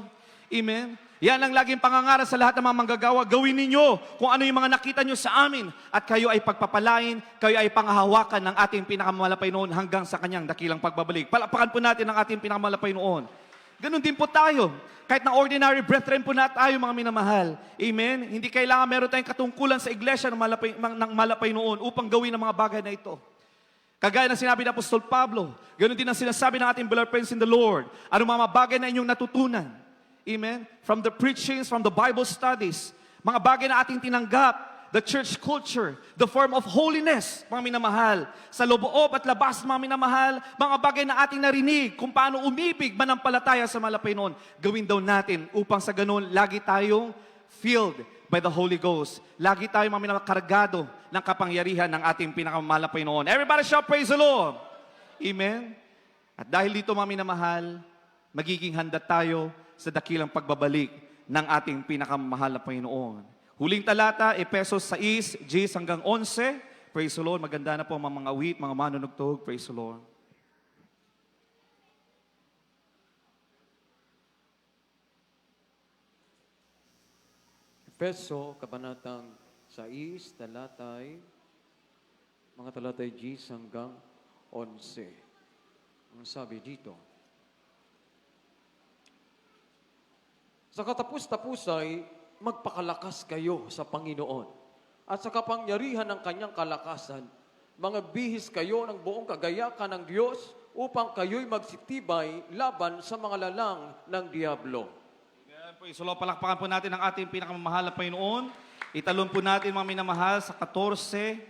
Amen. Yan ang laging pangangaral sa lahat ng mga manggagawa. Gawin ninyo kung ano yung mga nakita nyo sa amin. At kayo ay pagpapalain, kayo ay pangahawakan ng ating pinakamahal na Panginoon hanggang sa kanyang dakilang pagbabalik. Palakpakan po natin ang ating pinakamahal na Panginoon. Ganun din po tayo. Kahit na ordinary brethren po na tayo, mga minamahal. Amen? Hindi kailangan meron tayong katungkulan sa iglesia ng malapay noon upang gawin ang mga bagay na ito. Kagaya ng sinabi ni Apostol Pablo, ganun din ang sinasabi ng ating beloved friends in the Lord. Ano mga bagay na inyong natutunan? Amen? From the preachings, from the Bible studies, mga bagay na ating tinanggap, the church culture, the form of holiness, mga minamahal. Sa loob at labas, mga minamahal, mga bagay na ating narinig kung paano umibig manampalataya sa malapay noon. Gawin daw natin upang sa ganun, lagi tayong filled by the Holy Ghost. Lagi tayong mga minamahal, kargado ng kapangyarihan ng ating pinakamalapay noon. Everybody shout, praise the Lord! Amen? At dahil dito, mga minamahal, magiging handa tayo sa dakilang pagbabalik ng ating pinakamahal na Panginoon. Huling talata, Efesos 6, 10 hanggang 11. Praise the Lord. Maganda na po mga awit, mga manunugtog. Praise the Lord. Efeso, kabanatang 6, mga talatay 10 hanggang 11. Ang sabi dito, sa katapus-tapus ay magpakalakas kayo sa Panginoon at sa kapangyarihan ng kanyang kalakasan, mga bihis kayo ng buong kagayakan ng Diyos upang kayo'y magsitibay laban sa mga lalang ng Diablo. Amen. Praise the Lord. Palakpakan po natin ang ating pinakamamahal na Panginoon. Italon po natin, mga minamahal, sa 14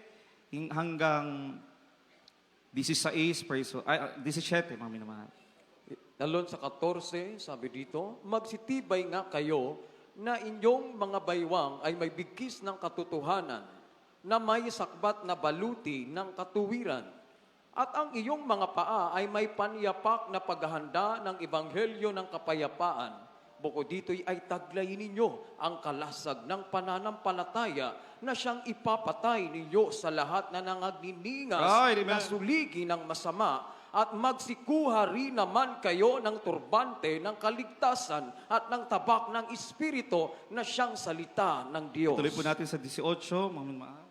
hanggang 16, praise the Lord. 17, mga minamahal. Talon sa 14, sabi dito, magsitibay nga kayo na inyong mga baywang ay may bigkis ng katotohanan, na may sakbat na baluti ng katuwiran, at ang iyong mga paa ay may paniyapak na paghahanda ng ebanghelyo ng kapayapaan. Bukod dito'y ay taglayin ninyo ang kalasag ng pananampalataya na siyang ipapatay ninyo sa lahat na nangagniningas Right, amen. na suligi ng masama, at magsikuha rin naman kayo ng turbante ng kaligtasan at ng tabak ng Espiritu na siyang salita ng Diyos. Tuloy po natin sa 18, mga minamahal.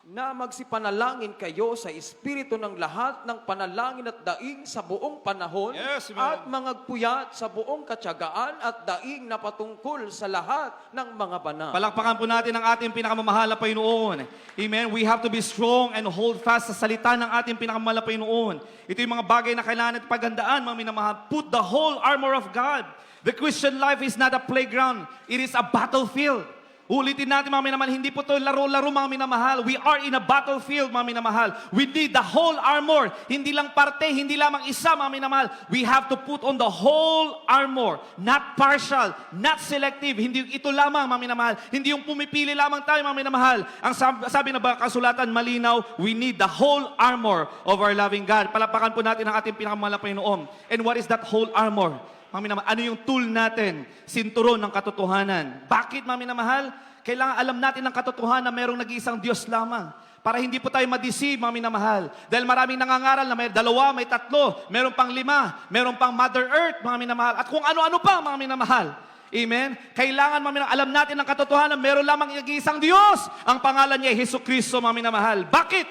Na magsipanalangin kayo sa Espiritu ng lahat ng panalangin at daing sa buong panahon, Yes, amen. at mangagpuyat sa buong katyagaan at daing na patungkol sa lahat ng mga banal. Palakpakan po natin ang ating pinakamamahal na Panginoon. Amen. We have to be strong and hold fast sa salita ng ating pinakamamahal na Panginoon. Ito yung mga bagay na kailangan natin pagandaan, mga minamahal. Put the whole armor of God. The Christian life is not a playground. It is a battlefield. Ulitin natin, mga minamahal, hindi po ito laro-laro, mga minamahal. We are in a battlefield, mga minamahal. We need the whole armor. Hindi lang parte, hindi lamang isa, mga minamahal. We have to put on the whole armor. Not partial, not selective. Hindi ito lamang, mga minamahal. Hindi yung pumipili lamang tayo, mga minamahal. Ang sabi na ba kasulatan, malinaw, we need the whole armor of our loving God. Palapakan po natin ang ating pinakamahal na Panginoon. And what is that whole armor? Mga minamahal, ano yung tool natin? Sinturon ng katotohanan. Bakit, mga minamahal? Kailangan alam natin ng katotohanan na mayroong nag-iisang Diyos lamang. Para hindi po tayo ma-deceive, mga minamahal. Dahil maraming nangangaral na may 2, may 3, meron pang 5, meron pang Mother Earth, mga minamahal. At kung ano-ano pa, mga minamahal. Amen? Kailangan, mga minamahal, alam natin ng katotohanan na meron lamang nag-iisang Diyos. Ang pangalan niya ay Jesucristo, mga minamahal. Bakit?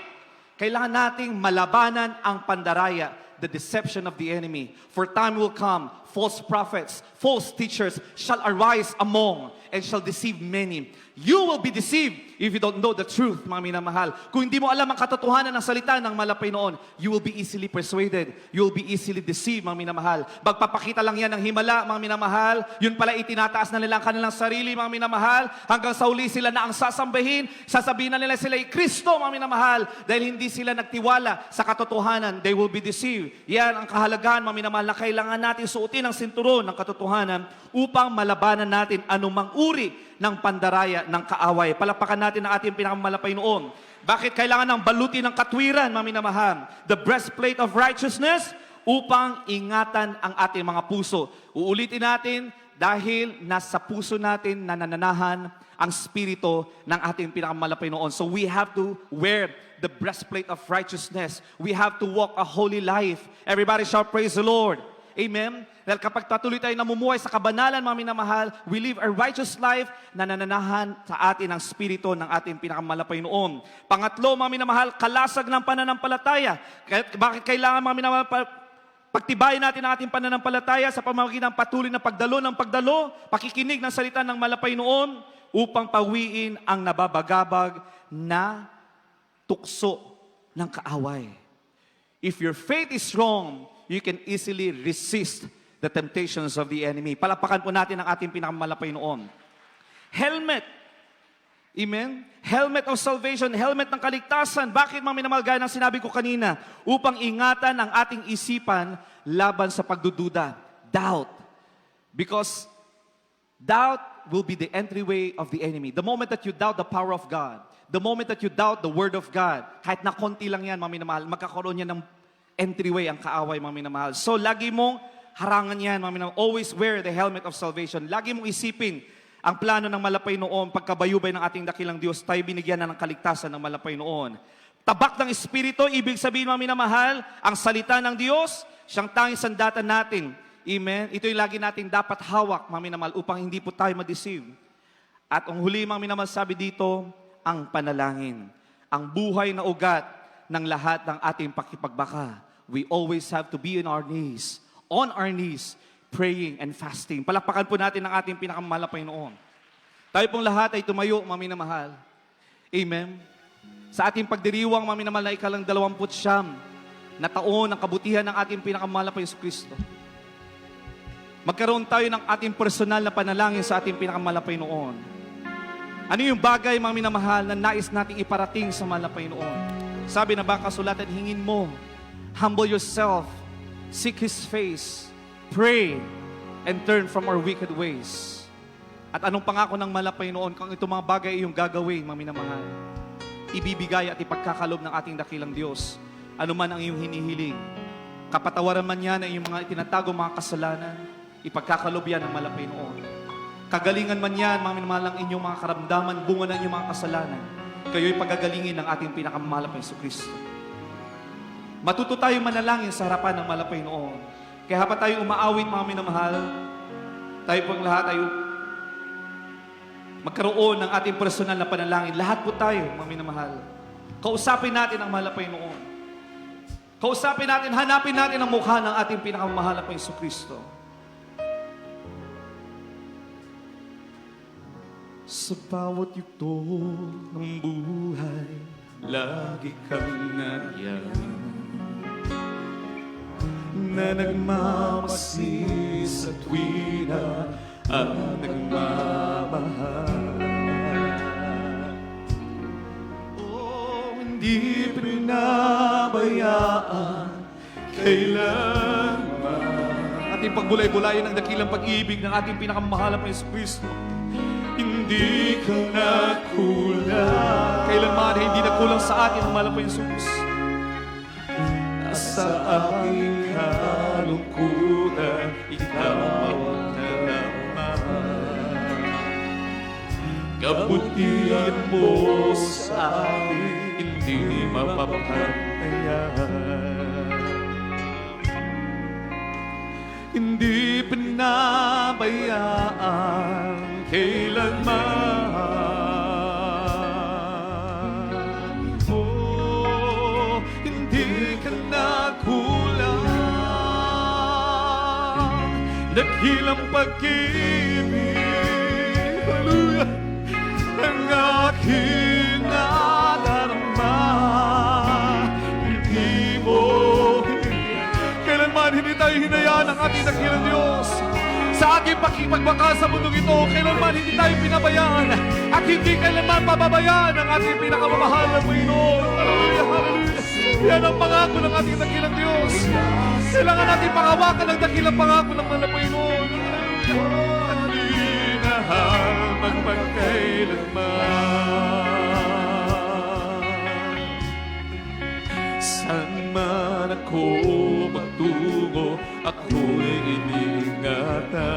Kailangan nating malabanan ang pandaraya, the deception of the enemy. For time will come, false prophets, false teachers shall arise among and shall deceive many. You will be deceived if you don't know the truth, mga minamahal. Kung hindi mo alam ang katotohanan ng salita ng malapay noon, you will be easily persuaded. You will be easily deceived, mga minamahal. Magpapakita lang yan ng himala, mga minamahal. Yun pala itinataas na nila ang kanilang sarili, mga minamahal. Hanggang sa uli sila na ang sasambahin. Sasabihin na nila sila ay Kristo, mga minamahal. Dahil hindi sila nagtiwala sa katotohanan, they will be deceived. Yan ang kahalagahan, mga minamahal, na kailangan natin suotin ang sinturon ng katotohanan upang malabanan natin anumang uri ng pandaraya ng kaaway. Palapakan natin ang ating pinakamalapay noon. Bakit kailangan ng baluti ng katwiran, mga minamahal? The breastplate of righteousness upang ingatan ang ating mga puso. Uulitin natin dahil nasa puso natin nanananahan ang spirito ng ating pinakamalapay noon. So we have to wear the breastplate of righteousness. We have to walk a holy life. Everybody shout, praise the Lord. Amen? Dahil kapag patuloy tayo namumuhay sa kabanalan, mga minamahal, we live a righteous life na nananahan sa atin ang spirito ng ating pinakamalapay noon. Pangatlo, mga minamahal, kalasag ng pananampalataya. Bakit kailangan, mga minamahal, Pagtibayin natin ang ating pananampalataya sa pamamagitan ng patuloy na pagdalo, pakikinig ng salita ng malapay noon upang pawiin ang nababagabag na tukso ng kaaway. If your faith is strong, you can easily resist the temptations of the enemy. Palapakan po natin ang ating pinakamalapay noon. Helmet. Amen? Helmet of salvation, helmet ng kaligtasan. Bakit, mga minamahal, gaya ng sinabi ko kanina? Upang ingatan ang ating isipan laban sa pagdududa. Doubt. Because doubt will be the entryway of the enemy. The moment that you doubt the power of God, the moment that you doubt the Word of God, kahit na konti lang yan, mga minamahal, magkakaroon yan ng entryway ang kaaway, mga minamahal. So, lagi mong harangan yan, mga minamahal. Always wear the helmet of salvation. Lagi mong isipin, ang plano ng malapay noon, pagkabayubay ng ating dakilang Diyos, tayo binigyan na ng kaligtasan ng malapay noon. Tabak ng Espiritu, ibig sabihin, mga minamahal, ang salita ng Diyos, siyang tanging sandata natin. Amen? Ito yung lagi natin dapat hawak, mga minamahal, upang hindi po tayo ma-deceive. At ang huli, mga minamahal, sabi dito, ang panalangin. Ang buhay na ugat ng lahat ng ating pakipagbaka. We always have to be on our knees, praying and fasting. Palakpakan po natin ang ating pinakamalapay noon. Tayo pong lahat ay tumayo, mga minamahal. Amen. Sa ating pagdiriwang, mga minamahal, na ikalang 29 na taon ng kabutihan ng ating pinakamalapay Yesu Kristo. Magkaroon tayo ng ating personal na panalangin sa ating pinakamalapay noon. Ano yung bagay, mga minamahal, na nais nating iparating sa malapay noon? Sabi na ba kasulatan, hingin mo, humble yourself, seek His face, pray, and turn from our wicked ways. At anong pangako ng malapay noon, kung itong mga bagay ay iyong gagawin, mga minamahal, ibibigay at ipagkakalob ng ating dakilang Diyos, ano man ang iyong hinihiling. Kapatawaran man yan ang iyong mga itinatago, mga kasalanan, ipagkakalob yan ng malapay noon. Kagalingan man yan, mga minamahal, ang inyong mga karamdaman, bunga ng inyong mga kasalanan, kayo'y pagagalingin ng ating pinakamalapay Yesu Kristo. Matuto tayo manalangin sa harapan ng malapay noon. Kaya habang tayo umaawit, mga minamahal, tayo pong lahat ay magkaroon ng ating personal na panalangin. Lahat po tayo, mga minamahal. Kausapin natin ang malapay noon. Kausapin natin, hanapin natin ang mukha ng ating pinakamahal na Yesu Kristo. Sa bawat yugto ng buhay, lagi kang nandiyan, na nagmamasid sa tuwina at nagmamahal. Oh, hindi pinabayaan kailanman. Ating pagbulay-bulayan ng dakilang pag-ibig ng ating pinakamahal na Yesu Kristo. Hindi ka nakulang. Kailanman hindi nakulang sa atin ang mahal na Jesus. Sa aking kalungkutan, ikaw na naman. Kabutihan mo sa akin, hindi mapapantayan. Hindi pinabayaan kailanman. Dakilang pag-ibig, hallelujah, ang aking nadarama. Hindi mo, kailanman hindi tayo hinayaan ng ating dakilang Diyos. Sa ating pakipagbaka sa mundong ito, kailanman hindi tayo pinabayaan at hindi kailanman pababayaan ang ating pinakamamahal na Panginoon. Hallelujah, hallelujah. Yan ang pangako ng ating dakilang Diyos. Kailangan natin pangawakan ang dakilang pangako ng mga Panginoon. At minahal magpagkailanman. Saan man ako magtungo, ako'y iningatan.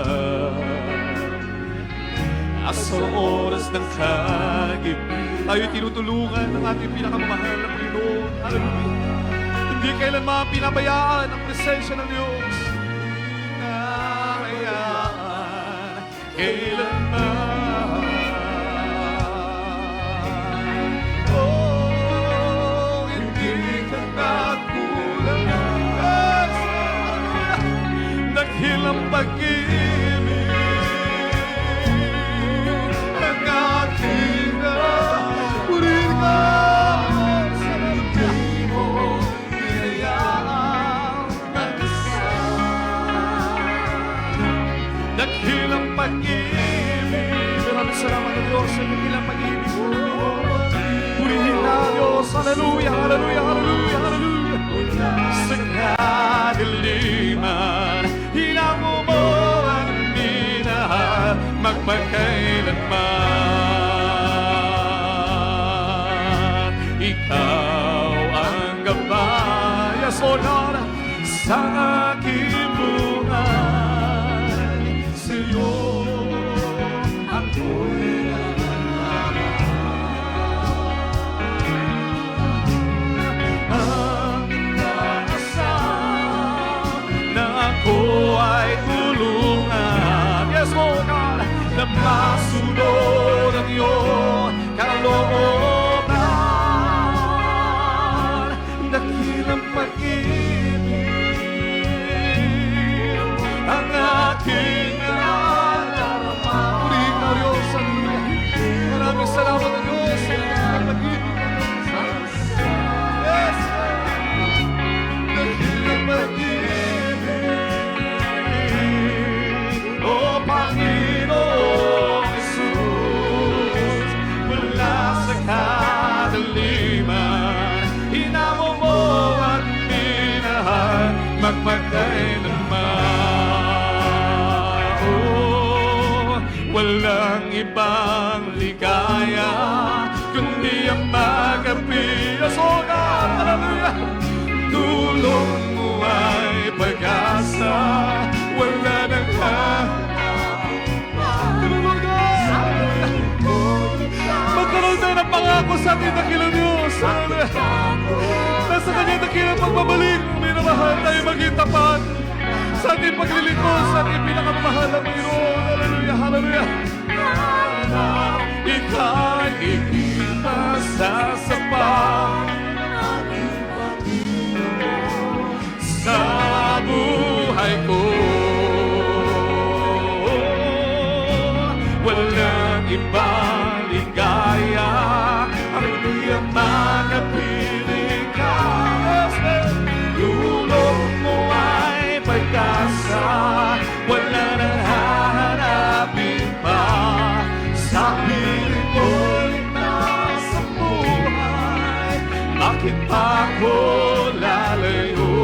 Sa oras ng kagib, tayo'y tinutulungan ng ating pinakamahal na Panginoon. Hallelujah. Hindi kailanman pinabayaan ang presensya ng Diyos. Pinabayaan kailanman. Oh, hindi ka nakulang. salamat ng Diyos sa iyong ilang pag-ibig. Purihin na Diyos. Hallelujah, hallelujah, hallelujah, hallelujah. Sa kadiliman, hinamo mo ang minahal, magpagkailanman. Ikaw ang gabay, yes, O Lord, sa aking buhay. Sa iyo ako'y ang inaasam na ako ay tulungan. Yes, Lord God, na masunod ang iyong kalooban. Dakilang pag-ibig ang aking nadarama. Purihin na Diyos, hallelujah. Maraming salamat na Diyos sa iyong pag-ibig. Yes, dakilang pag-ibig, O Panginoong Jesus, mula sa kadiliman, hinamo mo at minahal, magpagkailanman. Oh, walang ibang ligaya kundi ang magkapias. Oh God, hallelujah. Tulong mo ay pag-asa, wala nang magkaroon tayo ng pangako sa ating dakilang Diyos. Nasa kanyang dakilang pagbabalik, minamahal tayo maging tapat sa ating paglilingkod, sa ating pinakamamahal na Panginoon. Hallelujah, hallelujah. Ika'y ipasasapat sa buhay ko. Walang ibang ligaya ang iyong makapiling ka. Tulong mo ay pag-asa, wala nang hahanapin pa. Sa piling ko'y nasa buhay, bakit pa ako lalayo?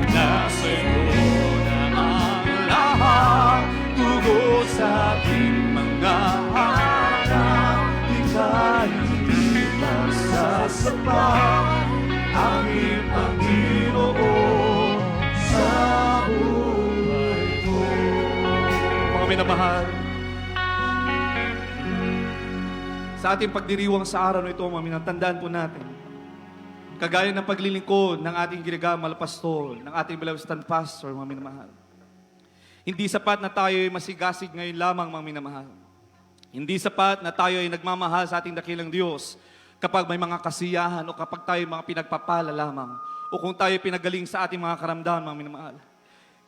Nasa iyo na ang lahat, tugon sa aking mga harap. Ika'y hindi magsasapat, aming Panginoon sa buhay ko. Mga minamahal, sa ating pagdiriwang sa araw na ito, mga minatandaan po natin, kagaya ng paglilingkod ng ating ginagamal pastor, ng ating beloved stand pastor, mga minamahal. Hindi sapat na tayo ay masigasig ngayon lamang, mga minamahal. Hindi sapat na tayo ay nagmamahal sa ating dakilang Diyos kapag may mga kasiyahan o kapag tayo mga pinagpapala lamang o kung tayo pinagaling sa ating mga karamdaman, mga minamahal.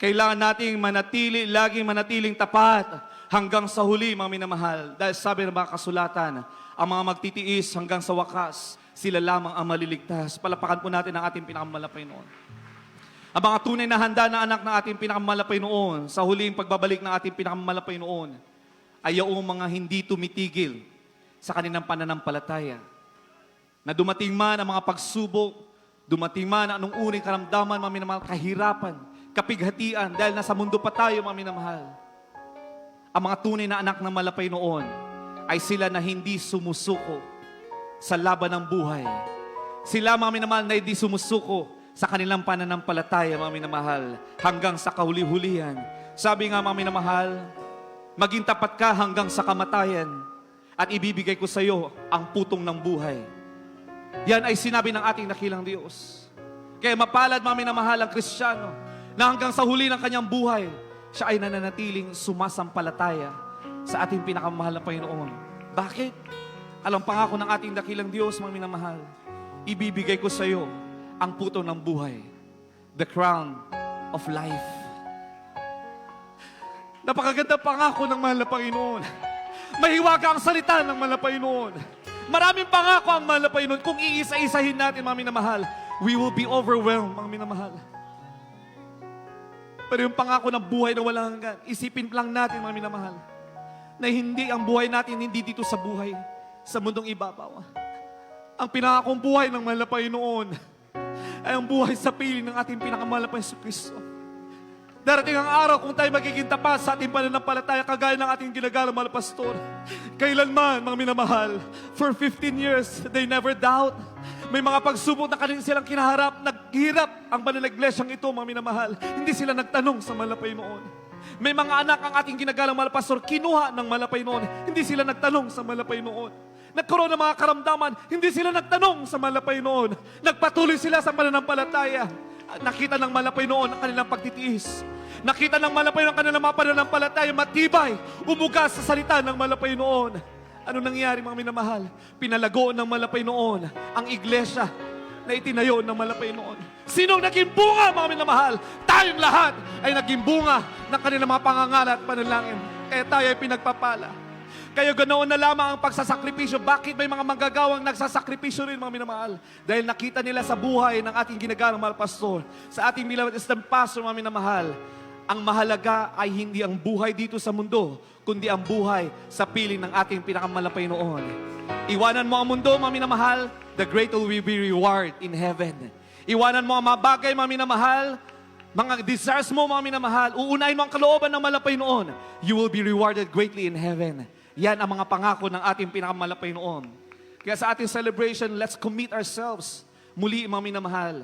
Kailangan nating manatili, laging manatiling tapat hanggang sa huli, mga minamahal. Dahil sabi ng mga kasulatan, ang mga magtitiis hanggang sa wakas, sila lamang ang maliligtas. Palapakan po natin ang ating pinakamalapay noon. Ang mga tunay na handa na anak ng ating pinakamalapay noon, sa huling pagbabalik ng ating pinakamalapay noon, ay yung mga hindi tumitigil sa kanilang pananampalataya. Na dumating man ang mga pagsubok, dumating man anong uring karamdaman, mga minamahal, kahirapan, kapighatian, dahil nasa mundo pa tayo, mga minamahal. Ang mga tunay na anak ng malapay noon, ay sila na hindi sumusuko sa laban ng buhay. Sila, mga minamahal, na hindi sumusuko sa kanilang pananampalataya, mga minamahal, hanggang sa kahuli-hulihan. Sabi nga, mga minamahal, maging tapat ka hanggang sa kamatayan at ibibigay ko sa iyo ang putong ng buhay. Yan ay sinabi ng ating dakilang Diyos. Kaya mapalad, mga minamahal, ang Kristiyano na hanggang sa huli ng kanyang buhay, siya ay nananatiling sumasampalataya sa ating pinakamahal na Panginoon. Bakit? Alam pangako ng ating dakilang Diyos, mga minamahal, ibibigay ko sa iyo ang puto ng buhay, the crown of life. Napakaganda pangako ng mahal na Panginoon. Mahiwaga ang salita ng mahal na Panginoon. Maraming pangako ang mahal na Panginoon. Kung iisa-isahin natin, mga minamahal, we will be overwhelmed, mga minamahal. Pero yung pangako ng buhay na walang hanggan, isipin lang natin, mga minamahal, na hindi ang buhay natin hindi dito sa buhay, sa mundong ibabaw. Ang pinakakong buhay ng malapay noon ay ang buhay sa piling ng ating pinakamahal na Panginoong Kristo. Darating ang araw kung tayo magiging tapat sa ating pananampalataya kagaya ng ating ginagalang mahal na pastor. Kailanman, mga minamahal, for 15 years, they never doubt. May mga pagsubok na kanina silang kinaharap, naghirap ang banal na iglesyang ito, mga minamahal. Hindi sila nagtanong sa malapay noon. May mga anak ang ating ginagalang mahal na pastor, kinuha ng malapay noon. Hindi sila nagtanong sa malapay noon. Nagkaroon ng mga karamdaman, hindi sila nagtanong sa malapay noon. Nagpatuloy sila sa pananampalataya. Nakita ng malapay noon ang kanilang pagtitiis. Nakita ng malapay ng kanilang mga pananampalataya matibay, umugas sa salita ng malapay noon. Ano nangyari, mga minamahal? Pinalago ng malapay noon ang iglesia na itinayo ng malapay noon. Sino naging bunga, mga minamahal? Tayong lahat ay naging bunga ng kanilang mga pangangalat at panalangin. Kaya tayo ay pinagpapala. Kaya ganoon na lamang ang pagsasakripisyo. Bakit may mga manggagawang nagsasakripisyo rin, mga minamahal? Dahil nakita nila sa buhay ng ating ginagalang mahal pastor, sa ating beloved assistant pastor, mga minamahal, ang mahalaga ay hindi ang buhay dito sa mundo, kundi ang buhay sa piling ng ating pinakamalapay noon. Iwanan mo ang mundo, mga minamahal, the great will be reward in heaven. Iwanan mo ang mga bagay, mga minamahal, mga desires mo, mga minamahal, uunahin mo ang kalooban ng malapay noon, you will be rewarded greatly in heaven. Yan ang mga pangako ng ating pinakamalapay noon. Kaya sa ating celebration, let's commit ourselves muli, mga minamahal.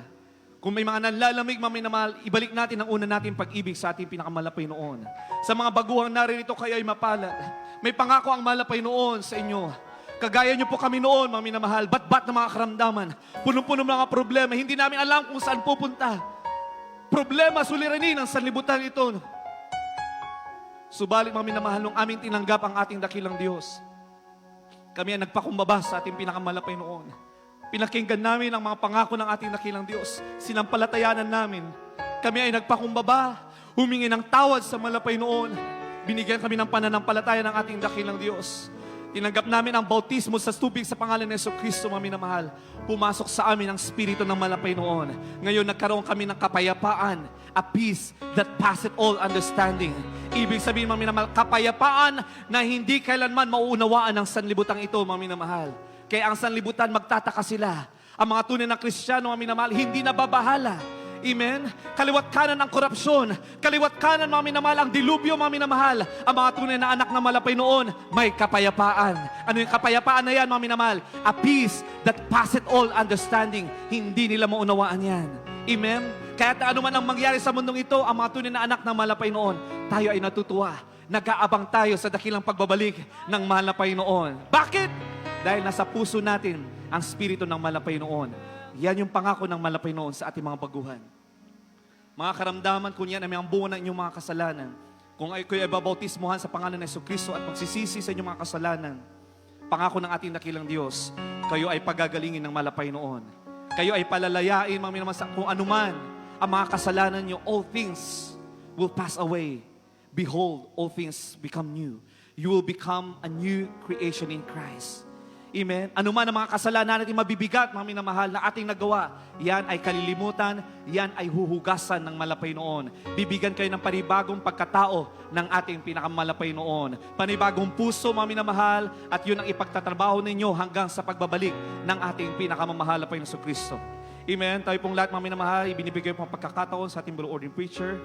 Kung may mga nanlalamig, mga minamahal, ibalik natin ang una nating pag-ibig sa ating pinakamalapay noon. Sa mga baguhang naririto, kayo ay mapalad. May pangako ang malapay noon sa inyo. Kagaya niyo po kami noon, mga minamahal, bat-bat ng mga karamdaman, punong-puno ng mga problema, hindi namin alam kung saan pupunta. Problema, suliranin ang sanlibutan ito. Subalit, mga minamahal, nung aming tinanggap ang ating dakilang Diyos, kami ay nagpakumbaba sa ating pinakamalapay noon. Pinakinggan namin ang mga pangako ng ating dakilang Diyos. Sinampalatayanan namin. Kami ay nagpakumbaba, humingi ng tawad sa malapay noon. Binigyan kami ng pananampalataya ng ating dakilang Diyos. Tinanggap namin ang bautismo sa tubig sa pangalan ni Jesucristo, mga minamahal. Pumasok sa amin ang Espiritu ng malapay noon. Ngayon nagkaroon kami ng kapayapaan, a peace that passeth all understanding. Ibig sabihin, mga minamahal, kapayapaan na hindi kailanman mauunawaan ng sanlibutan ito, mga minamahal. Kaya ang sanlibutan, magtataka sila. Ang mga tunay na Kristiyano, mga minamahal, hindi nababahala. Amen? Kaliwat kanan ang korupsyon. Kaliwat kanan, mga minamahal, ang dilubyo, mga minamahal. Ang mga tunay na anak ng malapay noon, may kapayapaan. Ano yung kapayapaan na yan, mga minamahal? A peace that passeth all understanding. Hindi nila maunawaan yan. Amen? Kaya ano man ang mangyari sa mundong ito, ang mga tunay na anak ng malapay noon, tayo ay natutuwa. Nag-aabang tayo sa dakilang pagbabalik ng malapay noon. Bakit? Dahil nasa puso natin ang spirito ng malapay noon. Yan yung pangako ng malapay noon sa ating mga baguhan. Mga karamdaman, kung yan ay ang bunga ng inyong mga kasalanan, kung kayo ay babautismuhan sa pangalan ng Jesucristo at magsisisi sa inyong mga kasalanan, pangako ng ating dakilang Diyos, kayo ay pagagalingin ng malapay noon. Kayo ay palalayain, mga minamahal, kung anuman ang mga kasalanan nyo, all things will pass away. Behold, all things become new. You will become a new creation in Christ. Amen? Ano man ang mga kasalanan natin mabibigat, mga minamahal, na ating nagawa, yan ay kalilimutan, yan ay huhugasan ng malapay noon. Bibigyan kayo ng panibagong pagkatao ng ating pinakamalapay noon. Panibagong puso, mga minamahal, at yun ang ipagtatrabaho ninyo hanggang sa pagbabalik ng ating pinakamamahal na Panginoong Jesucristo. Amen? Tayo pong lahat, mga minamahal, ibinibigay po ang pagkakataon sa ating beloved ordained preacher.